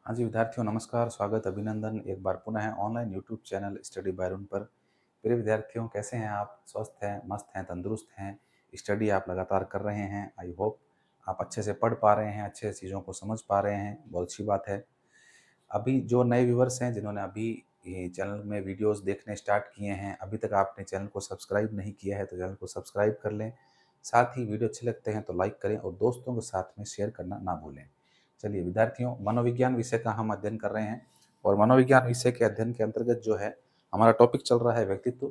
हाँ जी, विद्यार्थियों नमस्कार, स्वागत, अभिनंदन एक बार पुनः है online YouTube channel study bye पर। प्रिय विद्यार्थियों कैसे हैं आप? स्वस्थ हैं, मस्त हैं, तंदुरुस्त हैं? स्टडी आप लगातार कर रहे हैं। आई होप आप अच्छे से पढ़ पा रहे हैं, अच्छे से चीज़ों को समझ पा रहे हैं, बहुत अच्छी बात है। अभी जो नए व्यूअर्स हैं जिन्होंने अभी ये चैनल में वीडियोज़ देखने स्टार्ट किए हैं, अभी तक आपने चैनल को सब्सक्राइब नहीं किया है तो चैनल को सब्सक्राइब कर लें। साथ ही वीडियो अच्छे लगते हैं तो लाइक करें और दोस्तों के साथ में शेयर करना ना भूलें। चलिए विद्यार्थियों, मनोविज्ञान विषय का हम अध्ययन कर रहे हैं और मनोविज्ञान विषय के अध्ययन के अंतर्गत जो है हमारा टॉपिक चल रहा है व्यक्तित्व।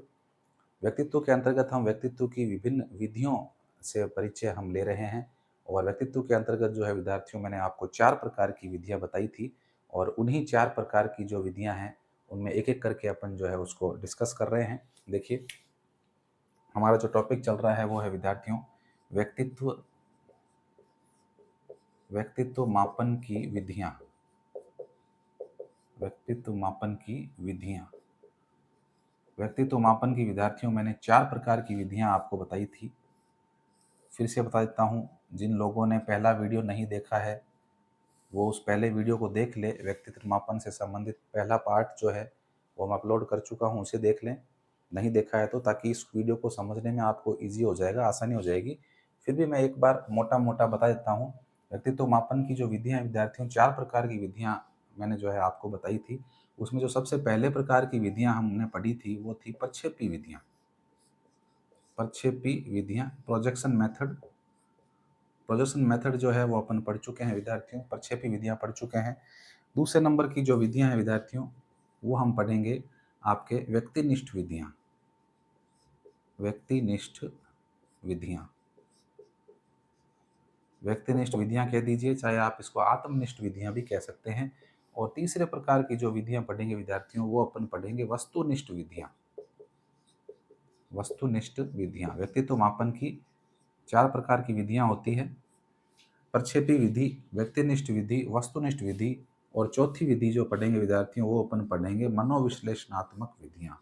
व्यक्तित्व के अंतर्गत हम व्यक्तित्व की विभिन्न विधियों से परिचय हम ले रहे हैं और व्यक्तित्व के अंतर्गत जो है विद्यार्थियों मैंने आपको 4 प्रकार की विधियाँ बताई थी और उन्हीं 4 प्रकार की जो विधियाँ हैं उनमें एक-एक करके अपन जो है उसको डिस्कस कर रहे हैं। देखिए, हमारा जो टॉपिक चल रहा है वो है विद्यार्थियों व्यक्तित्व व्यक्तित्व मापन की विधियाँ। व्यक्तित्व मापन की विधियाँ। व्यक्तित्व मापन की विद्यार्थियों मैंने 4 प्रकार की विधियाँ आपको बताई थी। फिर से बता देता हूँ, जिन लोगों ने पहला वीडियो नहीं देखा है, वो उस पहले वीडियो को देख ले। व्यक्तित्व मापन से संबंधित पहला पार्ट जो है, वो मैं अपलोड कर चुका हूँ, उसे देख लें। नहीं देखा है तो, ताकि इस वीडियो को समझने में आपको ईज़ी हो जाएगा, आसानी हो जाएगी। फिर भी मैं एक बार मोटा-मोटा बता देता हूँ। व्यक्तित्व मापन की जो विधियाँ हैं विद्यार्थियों, 4 प्रकार की विधियाँ मैंने जो है आपको बताई थी। उसमें जो सबसे पहले प्रकार की विधियाँ हमने पढ़ी थी, वो थी प्रक्षेपी विधियाँ। प्रक्षेपी विधियाँ, प्रोजेक्शन मेथड। प्रोजेक्शन मेथड जो है वो अपन पढ़ चुके हैं विद्यार्थियों, प्रक्षेपी विधियाँ पढ़ चुके हैं। दूसरे नंबर की जो विधियाँ हैं विद्यार्थियों, वो हम पढ़ेंगे आपके व्यक्तिनिष्ठ विधियाँ। व्यक्तिनिष्ठ विधियाँ। व्यक्तिनिष्ठ विधियाँ कह दीजिए, चाहे आप इसको आत्मनिष्ठ विधियाँ भी कह सकते हैं। और तीसरे प्रकार की जो विधियाँ पढ़ेंगे विद्यार्थियों, वो अपन पढ़ेंगे वस्तुनिष्ठ विधियाँ। वस्तुनिष्ठ विधियाँ। व्यक्तित्व मापन की 4 प्रकार की विधियाँ होती हैं। प्रक्षेपी विधि, व्यक्तिनिष्ठ विधि, वस्तुनिष्ठ विधि और चौथी विधि जो पढ़ेंगे विद्यार्थियों, वो अपन पढ़ेंगे मनोविश्लेषणात्मक विधियाँ।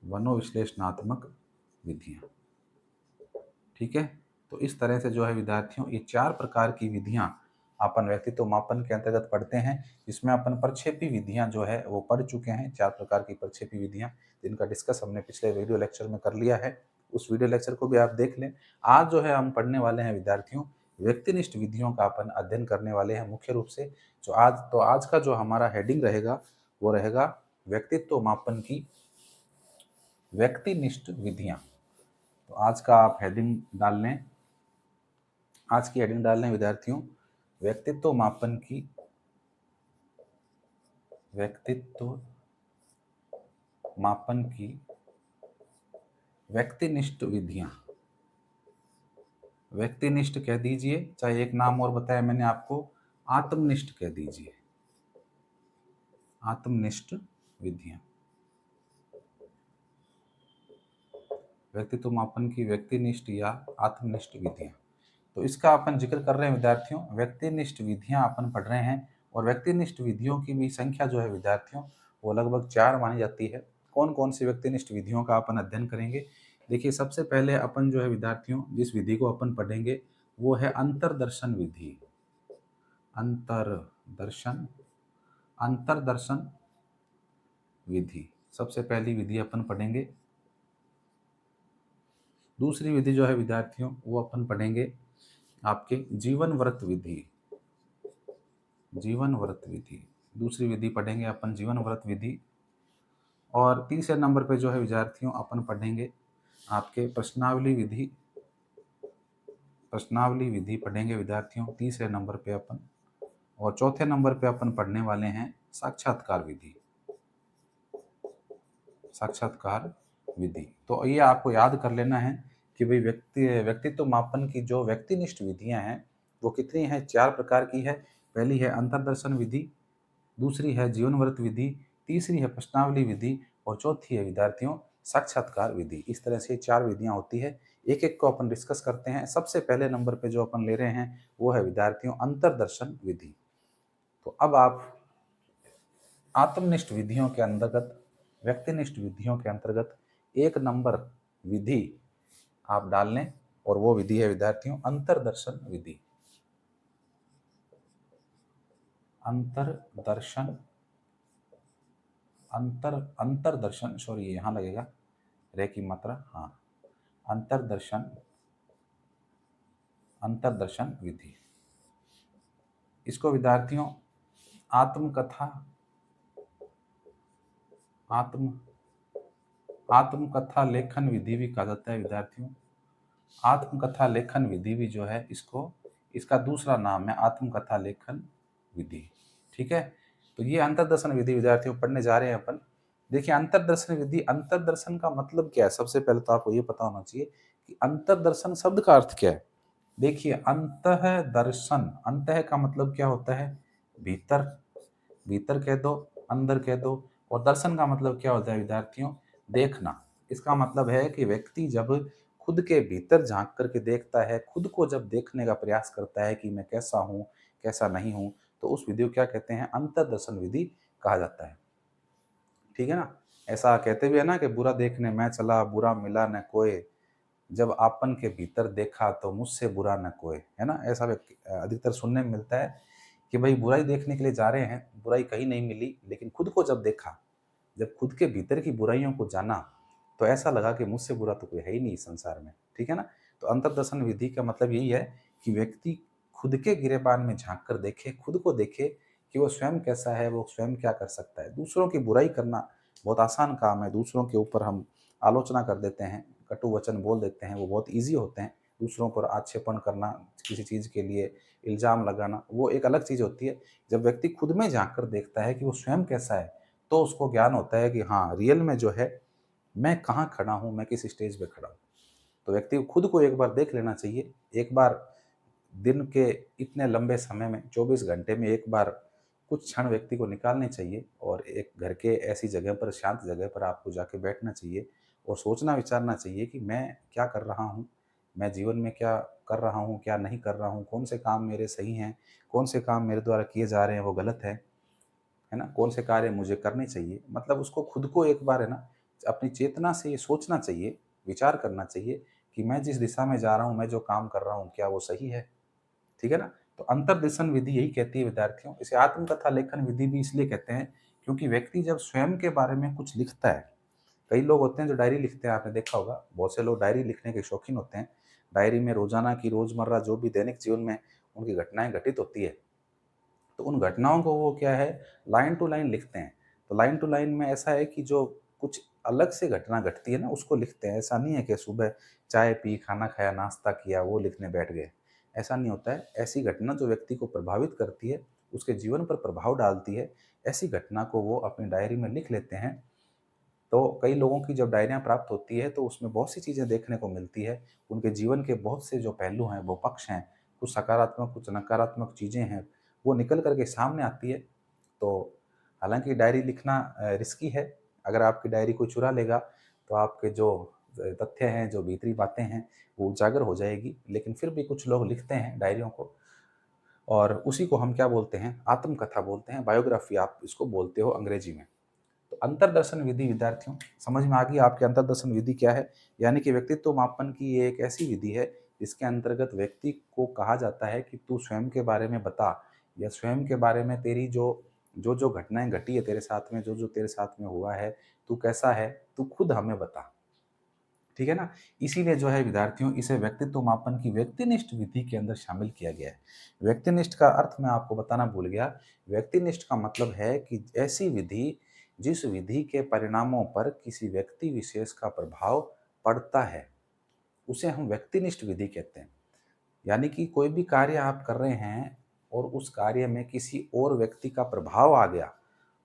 मनोविश्लेषणात्मक विधियाँ। ठीक है? तो इस तरह से जो है विद्यार्थियों, ये 4 प्रकार की विधियाँ अपन व्यक्तित्व मापन के अंतर्गत पढ़ते हैं, जिसमें अपन प्रक्षेपी विधियाँ जो है वो पढ़ चुके हैं। 4 प्रकार की प्रक्षेपी विधियाँ, जिनका डिस्कस हमने पिछले वीडियो लेक्चर में कर लिया है। उस वीडियो लेक्चर को भी आप देख लें। आज जो है हम पढ़ने वाले हैं विद्यार्थियों, व्यक्तिनिष्ठ विधियों का अपन अध्ययन करने वाले हैं मुख्य रूप से। आज का जो हमारा हेडिंग रहेगा, वो रहेगा व्यक्तित्व मापन की व्यक्तिनिष्ठ विधियाँ। तो आज का आप हेडिंग डाल लें। आज की हेडिंग डाल लें विद्यार्थियों, व्यक्तित्व मापन की व्यक्तित्व मापन की व्यक्तिनिष्ठ विधियाँ। व्यक्तिनिष्ठ कह दीजिए, चाहे एक नाम और बताया मैंने आपको, आत्मनिष्ठ कह दीजिए। आत्मनिष्ठ विधियाँ। व्यक्तित्व मापन की व्यक्तिनिष्ठ या आत्मनिष्ठ विधियाँ। तो इसका अपन जिक्र कर रहे हैं विद्यार्थियों। व्यक्तिनिष्ठ विधियाँ अपन पढ़ रहे हैं और व्यक्तिनिष्ठ विधियों की भी संख्या जो है विद्यार्थियों, वो लगभग 4 मानी जाती है। कौन कौन सी व्यक्तिनिष्ठ विधियों का अपन अध्ययन करेंगे? देखिए, सबसे पहले अपन जो है विद्यार्थियों, जिस विधि को अपन पढ़ेंगे वो है अंतर्दर्शन विधि। अंतर्दर्शन अंतर्दर्शन विधि सबसे पहली विधि अपन पढ़ेंगे। दूसरी विधि जो है विद्यार्थियों, वो अपन पढ़ेंगे आपके जीवन व्रत विधि। जीवन व्रत विधि, दूसरी विधि पढ़ेंगे अपन जीवन व्रत विधि। और तीसरे नंबर पे जो है विद्यार्थियों, अपन पढ़ेंगे आपके प्रश्नावली विधि। प्रश्नावली विधि पढ़ेंगे विद्यार्थियों तीसरे नंबर पे अपन। और चौथे नंबर पे अपन पढ़ने वाले हैं साक्षात्कार विधि। साक्षात्कार विधि। तो ये आपको याद कर लेना है कि भाई व्यक्तित्व मापन की जो व्यक्तिनिष्ठ विधियां हैं वो कितनी हैं? 4 प्रकार की है। पहली है अंतर्दर्शन विधि, दूसरी है जीवन व्रत विधि, तीसरी है प्रश्नावली विधि और चौथी है विद्यार्थियों साक्षात्कार विधि। इस तरह से 4 विधियां होती है। एक एक को अपन डिस्कस करते हैं। सबसे पहले नंबर पे जो अपन ले रहे हैं वो है विद्यार्थियों अंतर्दर्शन विधि। तो अब आप आत्मनिष्ठ विधियों के अंतर्गत, व्यक्तिनिष्ठ विधियों के अंतर्गत एक नंबर विधि आप डाल लें। और वो विधि है विद्यार्थियों अंतर्दर्शन विधि। अंतर्दर्शन, अंतर्दर्शन, सॉरी यहाँ लगेगा रे की मात्रा, हाँ, अंतर्दर्शन, अंतर्दर्शन विधि। इसको विद्यार्थियों आत्मकथा, आत्मकथा लेखन विधि भी कहा जाता है विद्यार्थियों। आत्मकथा लेखन विधि भी जो है इसको, इसका दूसरा नाम है आत्मकथा लेखन विधि। ठीक है, तो ये अंतर्दर्शन विधि विद्यार्थियों पढ़ने जा रहे हैं अपन। देखिए अंतर्दर्शन विधि, अंतर्दर्शन का मतलब क्या है? सबसे पहले तो आपको ये पता होना चाहिए कि अंतर्दर्शन शब्द का अर्थ क्या है। देखिए अंतः दर्शन, अंतः का मतलब क्या होता है? भीतर, भीतर कह दो, अंदर कह दो। और दर्शन का मतलब क्या होता है विद्यार्थियों? देखना। इसका मतलब है कि व्यक्ति जब खुद के भीतर झांक करके देखता है, खुद को जब देखने का प्रयास करता है कि मैं कैसा हूँ, कैसा नहीं हूँ, तो उस विधि को क्या कहते हैं? अंतर्दर्शन विधि कहा जाता है। ठीक है ना? ऐसा कहते भी है ना कि बुरा देखने मैं चला, बुरा मिला न कोय, जब आपन के भीतर देखा तो मुझसे बुरा न कोय, है ना? ऐसा अधिकतर सुनने में मिलता है कि भाई बुराई देखने के लिए जा रहे हैं, बुराई कहीं नहीं मिली, लेकिन खुद को जब देखा, जब खुद के भीतर की बुराइयों को जाना, तो ऐसा लगा कि मुझसे बुरा तो कोई है ही नहीं इस संसार में। ठीक है ना? तो अंतर्दर्शन विधि का मतलब यही है कि व्यक्ति खुद के गिरेबान में झांक कर देखे, खुद को देखे कि वो स्वयं कैसा है, वो स्वयं क्या कर सकता है। दूसरों की बुराई करना बहुत आसान काम है, दूसरों के ऊपर हम आलोचना कर देते हैं, कटु वचन बोल देते हैं, वो बहुत ईजी होते हैं। दूसरों पर आक्षेपण करना, किसी चीज़ के लिए इल्ज़ाम लगाना, वो एक अलग चीज़ होती है। जब व्यक्ति खुद में झांक कर देखता है कि वो स्वयं कैसा है, तो उसको ज्ञान होता है कि हाँ, रियल में जो है मैं कहाँ खड़ा हूँ, मैं किस स्टेज पे खड़ा हूँ। तो व्यक्ति को खुद को एक बार देख लेना चाहिए। एक बार दिन के इतने लंबे समय में, 24 घंटे में एक बार कुछ क्षण व्यक्ति को निकालने चाहिए और एक घर के ऐसी जगह पर, शांत जगह पर आपको जाके बैठना चाहिए और सोचना विचारना चाहिए कि मैं क्या कर रहा हूँ, मैं जीवन में क्या कर रहा हूँ, क्या नहीं कर रहा हूँ, कौन से काम मेरे सही हैं, कौन से काम मेरे द्वारा किए जा रहे हैं वो गलत है ना? कौन से कार्य मुझे करने चाहिए। मतलब उसको खुद को एक बार है ना, अपनी चेतना से ये सोचना चाहिए, विचार करना चाहिए कि मैं जिस दिशा में जा रहा हूँ, मैं जो काम कर रहा हूँ, क्या वो सही है? ठीक है ना? तो अंतर्दर्शन विधि यही कहती है विद्यार्थियों। इसे आत्मकथा लेखन विधि भी इसलिए कहते हैं क्योंकि व्यक्ति जब स्वयं के बारे में कुछ लिखता है, कई लोग होते हैं जो डायरी लिखते हैं, आपने देखा होगा, बहुत से लोग डायरी लिखने के शौकीन होते हैं। डायरी में रोजाना की, रोजमर्रा जो भी दैनिक जीवन में उनकी घटनाएं घटित होती है, तो उन घटनाओं को वो क्या है, लाइन टू लाइन लिखते हैं। तो लाइन टू लाइन में ऐसा है कि जो कुछ अलग से घटना घटती है ना, उसको लिखते हैं। ऐसा नहीं है कि सुबह चाय पी, खाना खाया, नाश्ता किया, वो लिखने बैठ गए। ऐसा नहीं होता है। ऐसी घटना जो व्यक्ति को प्रभावित करती है, उसके जीवन पर प्रभाव डालती है, ऐसी घटना को वो अपनी डायरी में लिख लेते हैं। तो कई लोगों की जब डायरियाँ प्राप्त होती है, तो उसमें बहुत सी चीज़ें देखने को मिलती है। उनके जीवन के बहुत से जो पहलू हैं, वो पक्ष हैं, कुछ सकारात्मक, कुछ नकारात्मक चीज़ें हैं, वो निकल कर के सामने आती है। तो हालाँकि डायरी लिखना रिस्की है। अगर आपकी डायरी कोई चुरा लेगा, तो आपके जो तथ्य हैं, जो भीतरी बातें हैं, वो उजागर हो जाएगी। लेकिन फिर भी कुछ लोग लिखते हैं डायरियों को, और उसी को हम क्या बोलते हैं? आत्मकथा बोलते हैं, बायोग्राफी आप इसको बोलते हो अंग्रेजी में। तो अंतर्दर्शन विधि विद्यार्थियों समझ में आ गई आपकी अंतर्दर्शन विधि क्या है? यानी कि व्यक्तित्व मापन की ये एक ऐसी विधि है जिसके अंतर्गत व्यक्ति को कहा जाता है कि तू स्वयं के बारे में बता, या स्वयं के बारे में तेरी जो घटनाएं घटी है तेरे साथ में, जो तेरे साथ में हुआ है, तू कैसा है, तू खुद हमें बता। ठीक है ना? इसीलिए जो है विद्यार्थियों, इसे व्यक्तित्व मापन की व्यक्तिनिष्ठ विधि के अंदर शामिल किया गया है। व्यक्तिनिष्ठ का अर्थ मैं आपको बताना भूल गया। व्यक्तिनिष्ठ का मतलब है कि ऐसी विधि जिस विधि के परिणामों पर किसी व्यक्ति विशेष का प्रभाव पड़ता है, उसे हम व्यक्तिनिष्ठ विधि कहते हैं। यानी कि कोई भी कार्य आप कर रहे हैं और उस कार्य में किसी और व्यक्ति का प्रभाव आ गया,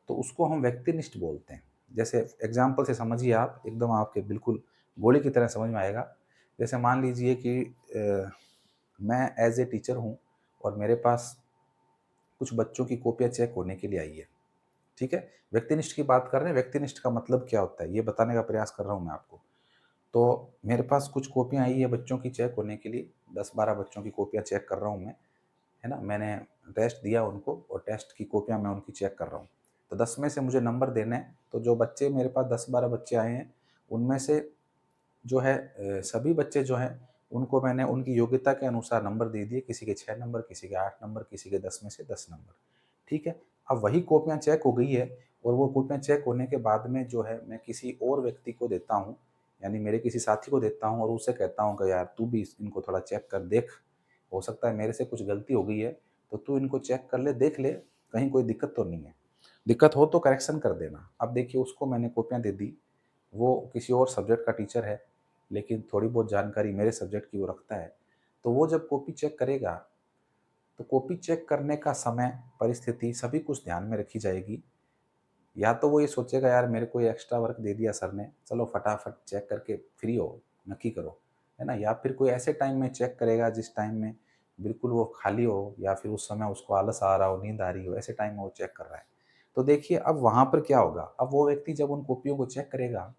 तो उसको हम व्यक्तिनिष्ठ बोलते हैं। जैसे एग्जाम्पल से समझिए आप, एकदम आपके बिल्कुल गोली की तरह समझ में आएगा। जैसे मान लीजिए कि मैं एज ए टीचर हूँ और मेरे पास कुछ बच्चों की कॉपियाँ चेक होने के लिए आई है। ठीक है? व्यक्तिनिष्ठ की बात कर रहे हैं। व्यक्तिनिष्ठ का मतलब क्या होता है, ये बताने का प्रयास कर रहा हूँ मैं आपको। तो मेरे पास कुछ कॉपियाँ आई है बच्चों की चेक होने के लिए, 10-12 बच्चों की कॉपियाँ चेक कर रहा हूँ मैं, है ना? मैंने टेस्ट दिया उनको और टेस्ट की कॉपियाँ मैं उनकी चेक कर रहा हूँ। तो 10 में से मुझे नंबर देने हैं, तो जो बच्चे मेरे पास 10-12 बच्चे आए हैं, उनमें से जो है सभी बच्चे जो हैं उनको मैंने उनकी योग्यता के अनुसार नंबर दे दिए, किसी के 6 नंबर, किसी के 8 नंबर, किसी के 10 में से 10 नंबर। ठीक है? अब वही कॉपियाँ चेक हो गई है और वो कॉपियाँ चेक होने के बाद में जो है मैं किसी और व्यक्ति को देता हूँ, यानी मेरे किसी साथी को देता हूँ और उससे कहता हूँ कि यार तू भी इनको थोड़ा चेक कर देख, हो सकता है मेरे से कुछ गलती हो गई है, तो तू इनको चेक कर ले, देख ले, कहीं कोई दिक्कत तो नहीं है। दिक्कत हो तो करेक्शन कर देना। अब देखिए उसको मैंने कॉपियाँ दे दी, वो किसी और सब्जेक्ट का टीचर है, लेकिन थोड़ी बहुत जानकारी मेरे सब्जेक्ट की वो रखता है। तो वो जब कॉपी चेक करेगा, तो कॉपी चेक करने का समय, परिस्थिति सभी कुछ ध्यान में रखी जाएगी। या तो वो ये सोचेगा यार मेरे को ये एक्स्ट्रा वर्क दे दिया सर ने, चलो फटाफट चेक करके फ्री हो, नक्की करो, है ना? या फिर कोई ऐसे टाइम में चेक करेगा जिस टाइम में बिल्कुल वो खाली हो या फिर उस समय उसको आलस आ रहा हो, नींद आ रही हो, ऐसे टाइम में वो चेक कर रहा है। तो देखिए अब वहाँ पर क्या होगा, अब वो व्यक्ति जब उन कॉपियों को चेक करेगा,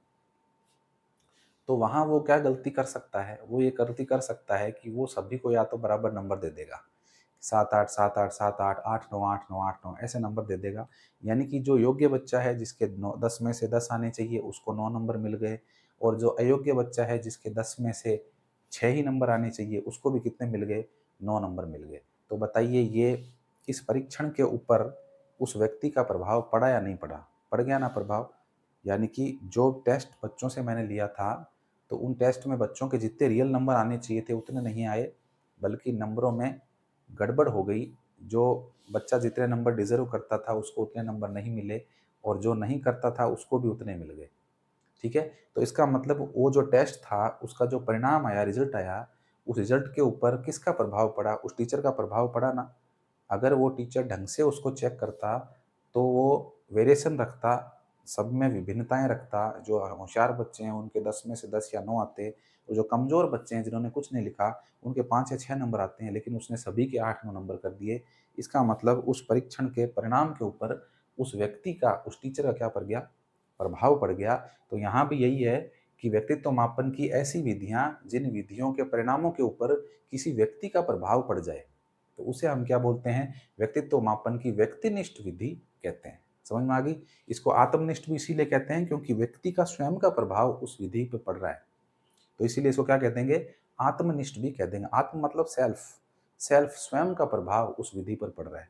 तो वहाँ वो क्या गलती कर सकता है? वो ये गलती कर सकता है कि वो सभी को या तो बराबर नंबर दे देगा। 7-8, 7-8, 7-8, 8-9, 8-9, 8-9 ऐसे नंबर दे देगा। यानी कि जो योग्य बच्चा है जिसके 10 में से 10 आने चाहिए उसको 9 नंबर मिल गए, और जो अयोग्य बच्चा है जिसके 10 में से 6 ही नंबर आने चाहिए उसको भी कितने मिल गए? 9 नंबर मिल गए। तो बताइए ये इस परीक्षण के ऊपर उस व्यक्ति का प्रभाव पड़ा या नहीं पड़ा? पड़ गया ना प्रभाव? यानी कि जो टेस्ट बच्चों से मैंने लिया था, तो उन टेस्ट में बच्चों के जितने रियल नंबर आने चाहिए थे उतने नहीं आए, बल्कि नंबरों में गड़बड़ हो गई। जो बच्चा जितने नंबर डिज़र्व करता था उसको उतने नंबर नहीं मिले, और जो नहीं करता था उसको भी उतने मिल गए। ठीक है? तो इसका मतलब वो जो टेस्ट था उसका जो परिणाम आया, रिज़ल्ट आया, उस रिज़ल्ट के ऊपर किसका प्रभाव पड़ा? उस टीचर का प्रभाव पड़ा ना। अगर वो टीचर ढंग से उसको चेक करता, तो वो वेरिएशन रखता, सब में विभिन्नताएँ रखता, जो होशियार बच्चे हैं उनके 10 में से 10 या 9 आते, और जो कमज़ोर बच्चे हैं जिन्होंने कुछ नहीं लिखा, उनके 5 या 6 नंबर आते हैं, लेकिन उसने सभी के 8-9 नंबर कर दिए। इसका मतलब उस परीक्षण के परिणाम के ऊपर उस व्यक्ति का, उस टीचर का क्या पड़ गया? प्रभाव पड़ गया। तो यहाँ भी यही है कि व्यक्तित्व मापन की ऐसी विधियाँ जिन विधियों के परिणामों के ऊपर किसी व्यक्ति का प्रभाव पड़ जाए, तो उसे हम क्या बोलते हैं? व्यक्तित्व मापन की व्यक्तिनिष्ठ विधि कहते हैं। समझ में आ गई? इसको आत्मनिष्ठ भी इसीलिए कहते हैं क्योंकि व्यक्ति का स्वयं का प्रभाव उस विधि पे पड़ रहा है। तो इसीलिए इसको क्या कह देंगे? आत्मनिष्ठ भी कह देंगे। आत्म मतलब सेल्फ, सेल्फ स्वयं का प्रभाव उस विधि पर पड़ रहा है।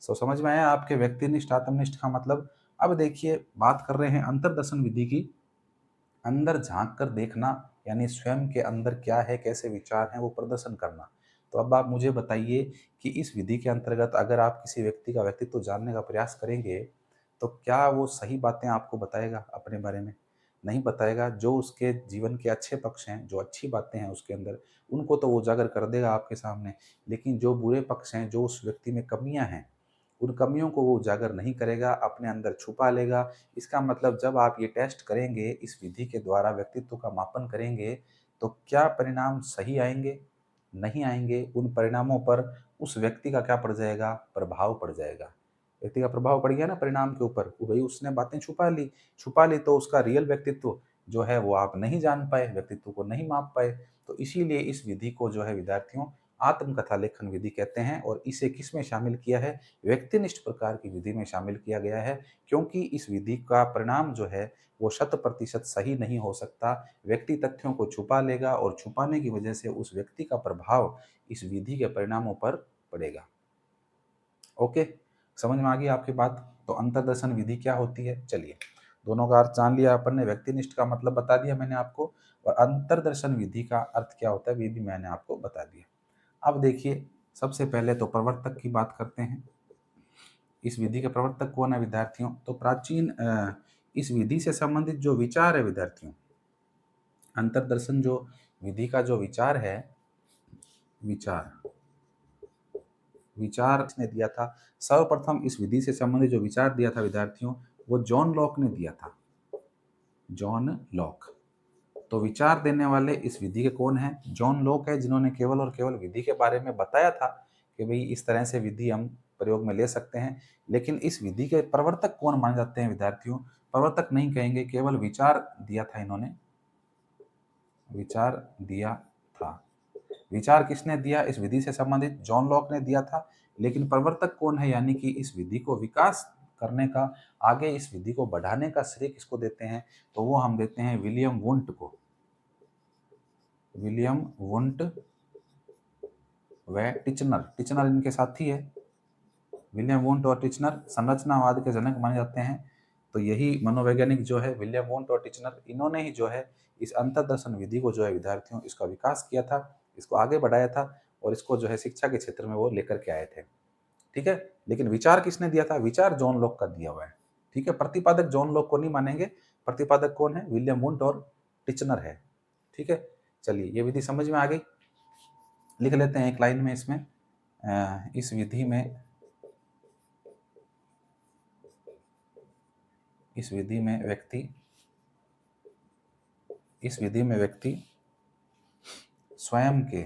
समझ में आया आपके व्यक्तिनिष्ठ, आत्मनिष्ठ का मतलब? अब देखिए बात कर रहे हैं अंतर्दर्शन विधि की। अंदर झाँक कर देखना, यानी स्वयं के अंदर क्या है, कैसे विचार हैं, वो प्रदर्शन करना। तो अब आप मुझे बताइए कि इस विधि के अंतर्गत अगर आप किसी व्यक्ति का व्यक्तित्व जानने का प्रयास करेंगे, तो क्या वो सही बातें आपको बताएगा अपने बारे में? नहीं बताएगा। जो उसके जीवन के अच्छे पक्ष हैं, जो अच्छी बातें हैं उसके अंदर, उनको तो वो उजागर कर देगा आपके सामने। लेकिन जो बुरे पक्ष हैं, जो उस व्यक्ति में कमियाँ हैं, उन कमियों को वो उजागर नहीं करेगा, अपने अंदर छुपा लेगा। इसका मतलब जब आप ये टेस्ट करेंगे, इस विधि के द्वारा व्यक्तित्व का मापन करेंगे, तो क्या परिणाम सही आएँगे? नहीं आएँगे। उन परिणामों पर उस व्यक्ति का क्या पड़ जाएगा? प्रभाव पड़ जाएगा। व्यक्ति का प्रभाव पड़ गया ना परिणाम के ऊपर, वो भई उसने बातें छुपा ली तो उसका रियल व्यक्तित्व जो है वो आप नहीं जान पाए, व्यक्तित्व को नहीं माप पाए। तो इसीलिए इस विधि को जो है विद्यार्थियों आत्मकथा लेखन विधि कहते हैं, और इसे किसमें शामिल किया है? व्यक्तिनिष्ठ प्रकार की विधि में शामिल किया गया है, क्योंकि इस विधि का परिणाम जो है वो 100% सही नहीं हो सकता। व्यक्ति तथ्यों को छुपा लेगा और छुपाने की वजह से उस व्यक्ति का प्रभाव इस विधि के परिणामों पर पड़ेगा। ओके, समझ में आ गई आपकी बात? तो अंतर्दर्शन विधि क्या होती है? चलिए, दोनों का अर्थ जान लिया अपन ने, व्यक्तिनिष्ठ का मतलब बता दिया मैंने आपको, और अंतर्दर्शन विधि का अर्थ क्या होता है ये भी मैंने आपको बता दिया। अब देखिए, सबसे पहले तो प्रवर्तक की बात करते हैं। इस विधि के प्रवर्तक कौन है विद्यार्थियों? तो प्राचीन इस विधि से संबंधित जो विचार है विद्यार्थियों, अंतर्दर्शन जो विधि का जो विचार है, विचार विचार किसने दिया था? सर्वप्रथम इस विधि से संबंधित जो विचार दिया था विद्यार्थियों, वो जॉन लॉक ने दिया था। John Locke. तो विचार देने वाले इस विधि के कौन हैं? जॉन लॉक है, जिन्होंने केवल और केवल विधि के बारे में बताया था कि भई इस तरह से विधि हम प्रयोग में ले सकते हैं। लेकिन इस विधि के प्रवर्तक कौन माने जाते हैं विद्यार्थियों? प्रवर्तक नहीं कहेंगे, केवल विचार दिया था इन्होंने, विचार दिया था। विचार किसने दिया? इस विधि से संबंधित जॉन लॉक ने दिया था। लेकिन प्रवर्तक कौन है, यानी कि इस विधि को विकास करने का, आगे इस विधि को बढ़ाने का श्रेय किसको देते हैं? तो वो हम देते हैं विलियम वुंट को। विलियम वुंट व टिचनर। टिचनर इनके साथी है। विलियम वुंट और टिचनर संरचनावाद के जनक माने जाते हैं। तो यही मनोवैज्ञानिक जो है विलियम वुंट और टिचनर, इन्होंने ही जो है इस अंतर्दर्शन विधि को जो है विद्यार्थियों इसका विकास किया था, इसको आगे बढ़ाया था और इसको जो है शिक्षा के क्षेत्र में वो लेकर के आए थे। ठीक है, लेकिन विचार किसने दिया था? विचार जॉन लॉक का दिया हुआ है। ठीक है, प्रतिपादक जॉन लॉक को नहीं मानेंगे, प्रतिपादक कौन है? विलियम वुंट और टिचनर है। ठीक है, चलिए ये विधि समझ में आ गई। लिख लेते हैं एक लाइन में इसमें, इस विधि में व्यक्ति स्वयं के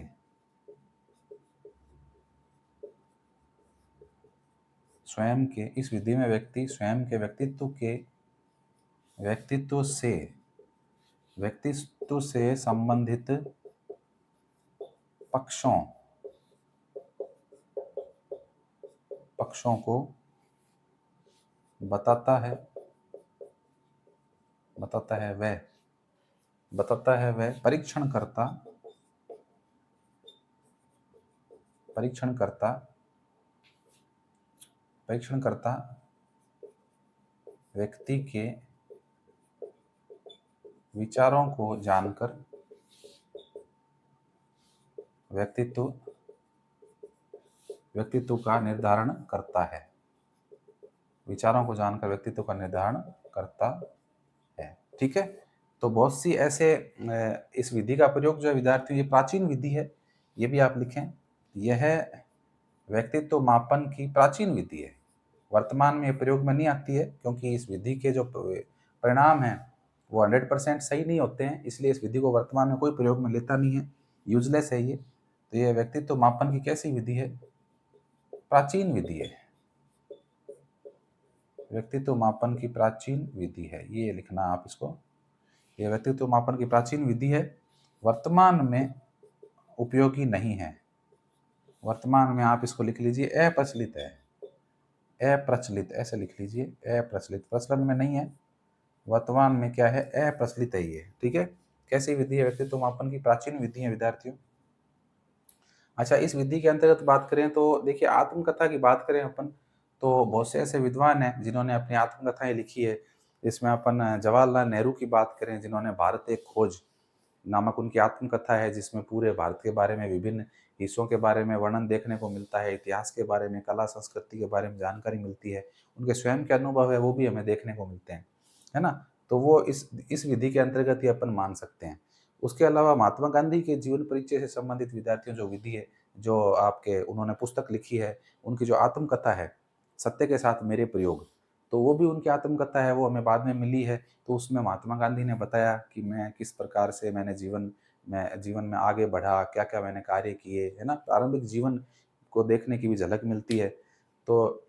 इस विधि में व्यक्ति स्वयं के व्यक्तित्व से संबंधित पक्षों को बताता है वह परीक्षण करता व्यक्ति के विचारों को जानकर व्यक्तित्व का निर्धारण करता है। विचारों को जानकर व्यक्तित्व का निर्धारण करता है। ठीक है, तो बहुत सी ऐसे इस विधि का प्रयोग जो है विद्यार्थियों, ये प्राचीन विधि है, ये भी आप लिखें। यह व्यक्तित्व मापन की प्राचीन विधि है, वर्तमान में प्रयोग में नहीं आती है, क्योंकि इस विधि के जो परिणाम हैं वो 100% सही नहीं होते हैं, इसलिए इस विधि को वर्तमान में कोई प्रयोग में लेता नहीं है, यूजलेस है ये। तो ये व्यक्तित्व मापन की कैसी विधि है? प्राचीन विधि है। व्यक्तित्व मापन की प्राचीन विधि है, ये लिखना आप इसको। ये व्यक्तित्व मापन की प्राचीन विधि है, वर्तमान में उपयोगी नहीं है। वर्तमान में आप इसको लिख लीजिए अप्रचलित है, अप्रचलित ऐसे लिख लीजिए, अप्रचलित, प्रचलन में नहीं है, वर्तमान में क्या है? अप्रचलित है ये। ठीक है, कैसी विधि है? व्यक्तित्व मापन की प्राचीन विधि है विद्यार्थियों। अच्छा, इस विधि के अंतर्गत बात करें तो देखिए, आत्मकथा की बात करें अपन तो बहुत से ऐसे विद्वान हैं जिन्होंने अपनी आत्मकथाएं लिखी है। इसमें अपन जवाहरलाल नेहरू की बात करें, जिन्होंने भारत एक खोज नामक उनकी आत्मकथा है, जिसमें पूरे भारत के बारे में, विभिन्न हिस्सों के बारे में वर्णन देखने को मिलता है, इतिहास के बारे में, कला संस्कृति के बारे में जानकारी मिलती है, उनके स्वयं के अनुभव है वो भी हमें देखने को मिलते हैं, है ना। तो वो इस विधि के अंतर्गत ही अपन मान सकते हैं। उसके अलावा महात्मा गांधी के जीवन परिचय से संबंधित विद्यार्थियों जो विधि है, जो आपके उन्होंने पुस्तक लिखी है, उनकी जो आत्मकथा है सत्य के साथ मेरे प्रयोग, तो वो भी उनकी आत्मकथा है, वो हमें बाद में मिली है। तो उसमें महात्मा गांधी ने बताया कि मैं किस प्रकार से मैंने जीवन में आगे बढ़ा, क्या क्या मैंने कार्य किए, है ना। प्रारंभिक जीवन को देखने की भी झलक मिलती है। तो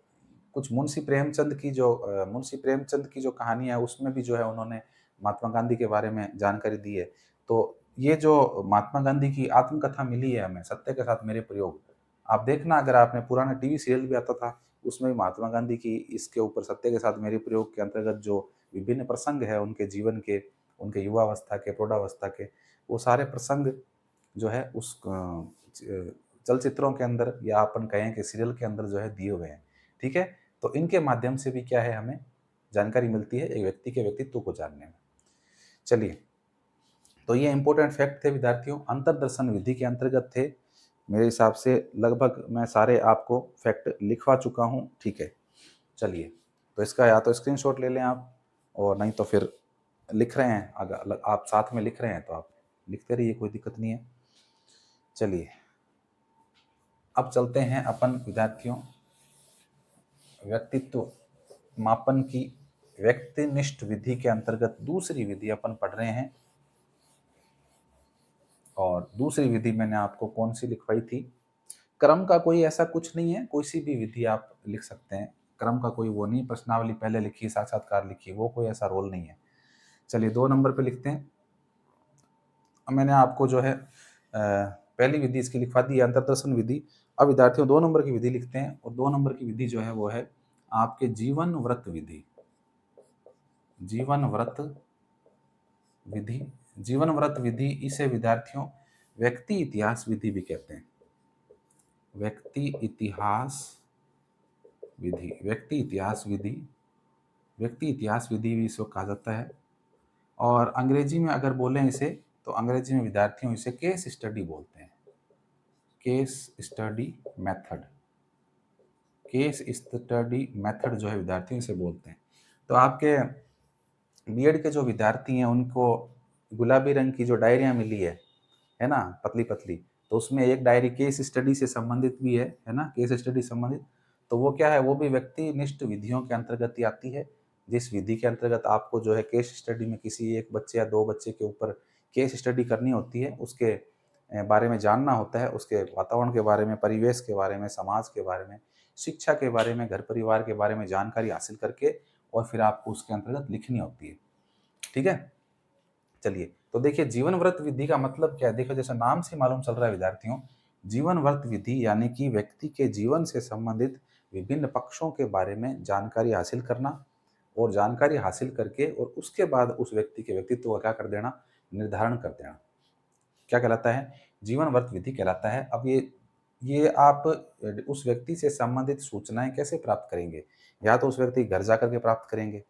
कुछ मुंशी प्रेमचंद की जो कहानी है, उसमें भी जो है उन्होंने महात्मा गांधी के बारे में जानकारी दी है। तो ये जो महात्मा गांधी की आत्मकथा मिली है हमें, सत्य के साथ मेरे प्रयोग, आप देखना, अगर आपने पुराना टीवी सीरियल भी आता था, उसमें भी महात्मा गांधी की इसके ऊपर सत्य के साथ मेरे प्रयोग के अंतर्गत जो विभिन्न प्रसंग है उनके जीवन के, उनके युवावस्था के, प्रौढ़ावस्था के, वो सारे प्रसंग जो है उस चलचित्रों के अंदर, या अपन कहें कि सीरियल के अंदर जो है दिए हुए हैं। ठीक है, तो इनके माध्यम से भी क्या है, हमें जानकारी मिलती है एक व्यक्ति के व्यक्तित्व को जानने में। चलिए, तो ये इंपॉर्टेंट फैक्ट थे विद्यार्थियों, अंतर्दर्शन विधि के अंतर्गत थे। मेरे हिसाब से लगभग मैं सारे आपको फैक्ट लिखवा चुका हूँ। ठीक है, चलिए, तो इसका या तो स्क्रीनशॉट ले लें आप, और नहीं तो फिर लिख रहे हैं, अगर आप साथ में लिख रहे हैं तो आप लिखते रहिए, कोई दिक्कत नहीं है। चलिए, अब चलते हैं अपन विद्यार्थियों व्यक्तित्व मापन की व्यक्तिनिष्ठ विधि के अंतर्गत दूसरी विधि अपन पढ़ रहे हैं। और दूसरी विधि मैंने आपको कौन सी लिखवाई थी? क्रम का कोई ऐसा कुछ नहीं है, कोई सी भी विधि आप लिख सकते हैं, क्रम का कोई वो नहीं, प्रश्नावली पहले लिखी, साक्षात्कार लिखी, वो कोई ऐसा रोल नहीं है। चलिए, 2 नंबर पे लिखते हैं। मैंने आपको जो है पहली विधि इसकी लिखवा दी है, अंतर्दर्शन विधि। अब विद्यार्थियों 2 नंबर की विधि लिखते हैं, और 2 नंबर की विधि जो है वो है आपके जीवन व्रत विधि। जीवन व्रत विधि इसे विद्यार्थियों व्यक्ति इतिहास विधि भी कहते हैं। व्यक्ति इतिहास विधि, व्यक्ति इतिहास विधि, व्यक्ति इतिहास विधि भी इसको कहा जाता है। और अंग्रेजी में अगर बोलें इसे, तो अंग्रेजी में विद्यार्थियों इसे केस स्टडी बोलते हैं। Case study method, case study method जो है विद्यार्थियों से बोलते हैं। तो आपके बीएड के जो विद्यार्थी हैं उनको गुलाबी रंग की जो डायरियाँ मिली है ना, पतली पतली, तो उसमें एक डायरी केस स्टडी से संबंधित भी है ना, केस स्टडी संबंधित। तो वो क्या है, वो भी व्यक्तिनिष्ठ विधियों के अंतर्गत ही आती है, जिस विधि के अंतर्गत आपको जो है केस स्टडी में किसी एक बच्चे या दो बच्चे के ऊपर केस स्टडी करनी होती है, उसके बारे में जानना होता है, उसके वातावरण के बारे में, परिवेश के बारे में, समाज के बारे में, शिक्षा के बारे में, घर परिवार के बारे में जानकारी हासिल करके और फिर आपको उसके अंतर्गत लिखनी होती है। ठीक है, चलिए तो देखिए जीवन व्रत विधि का मतलब क्या है। देखो जैसा नाम से मालूम चल रहा है विद्यार्थियों, जीवन व्रत विधि यानी कि व्यक्ति के जीवन से संबंधित विभिन्न पक्षों के बारे में जानकारी हासिल करना, और जानकारी हासिल करके और उसके बाद उस व्यक्ति के व्यक्तित्व का क्या कर देना, निर्धारण कर देना। क्या कहलाता है, जीवन व्रत विधि कहलाता है। अब ये आप उस व्यक्ति से संबंधित सूचनाएं कैसे प्राप्त करेंगे, या तो उस व्यक्ति के घर जाकर के प्राप्त करेंगे,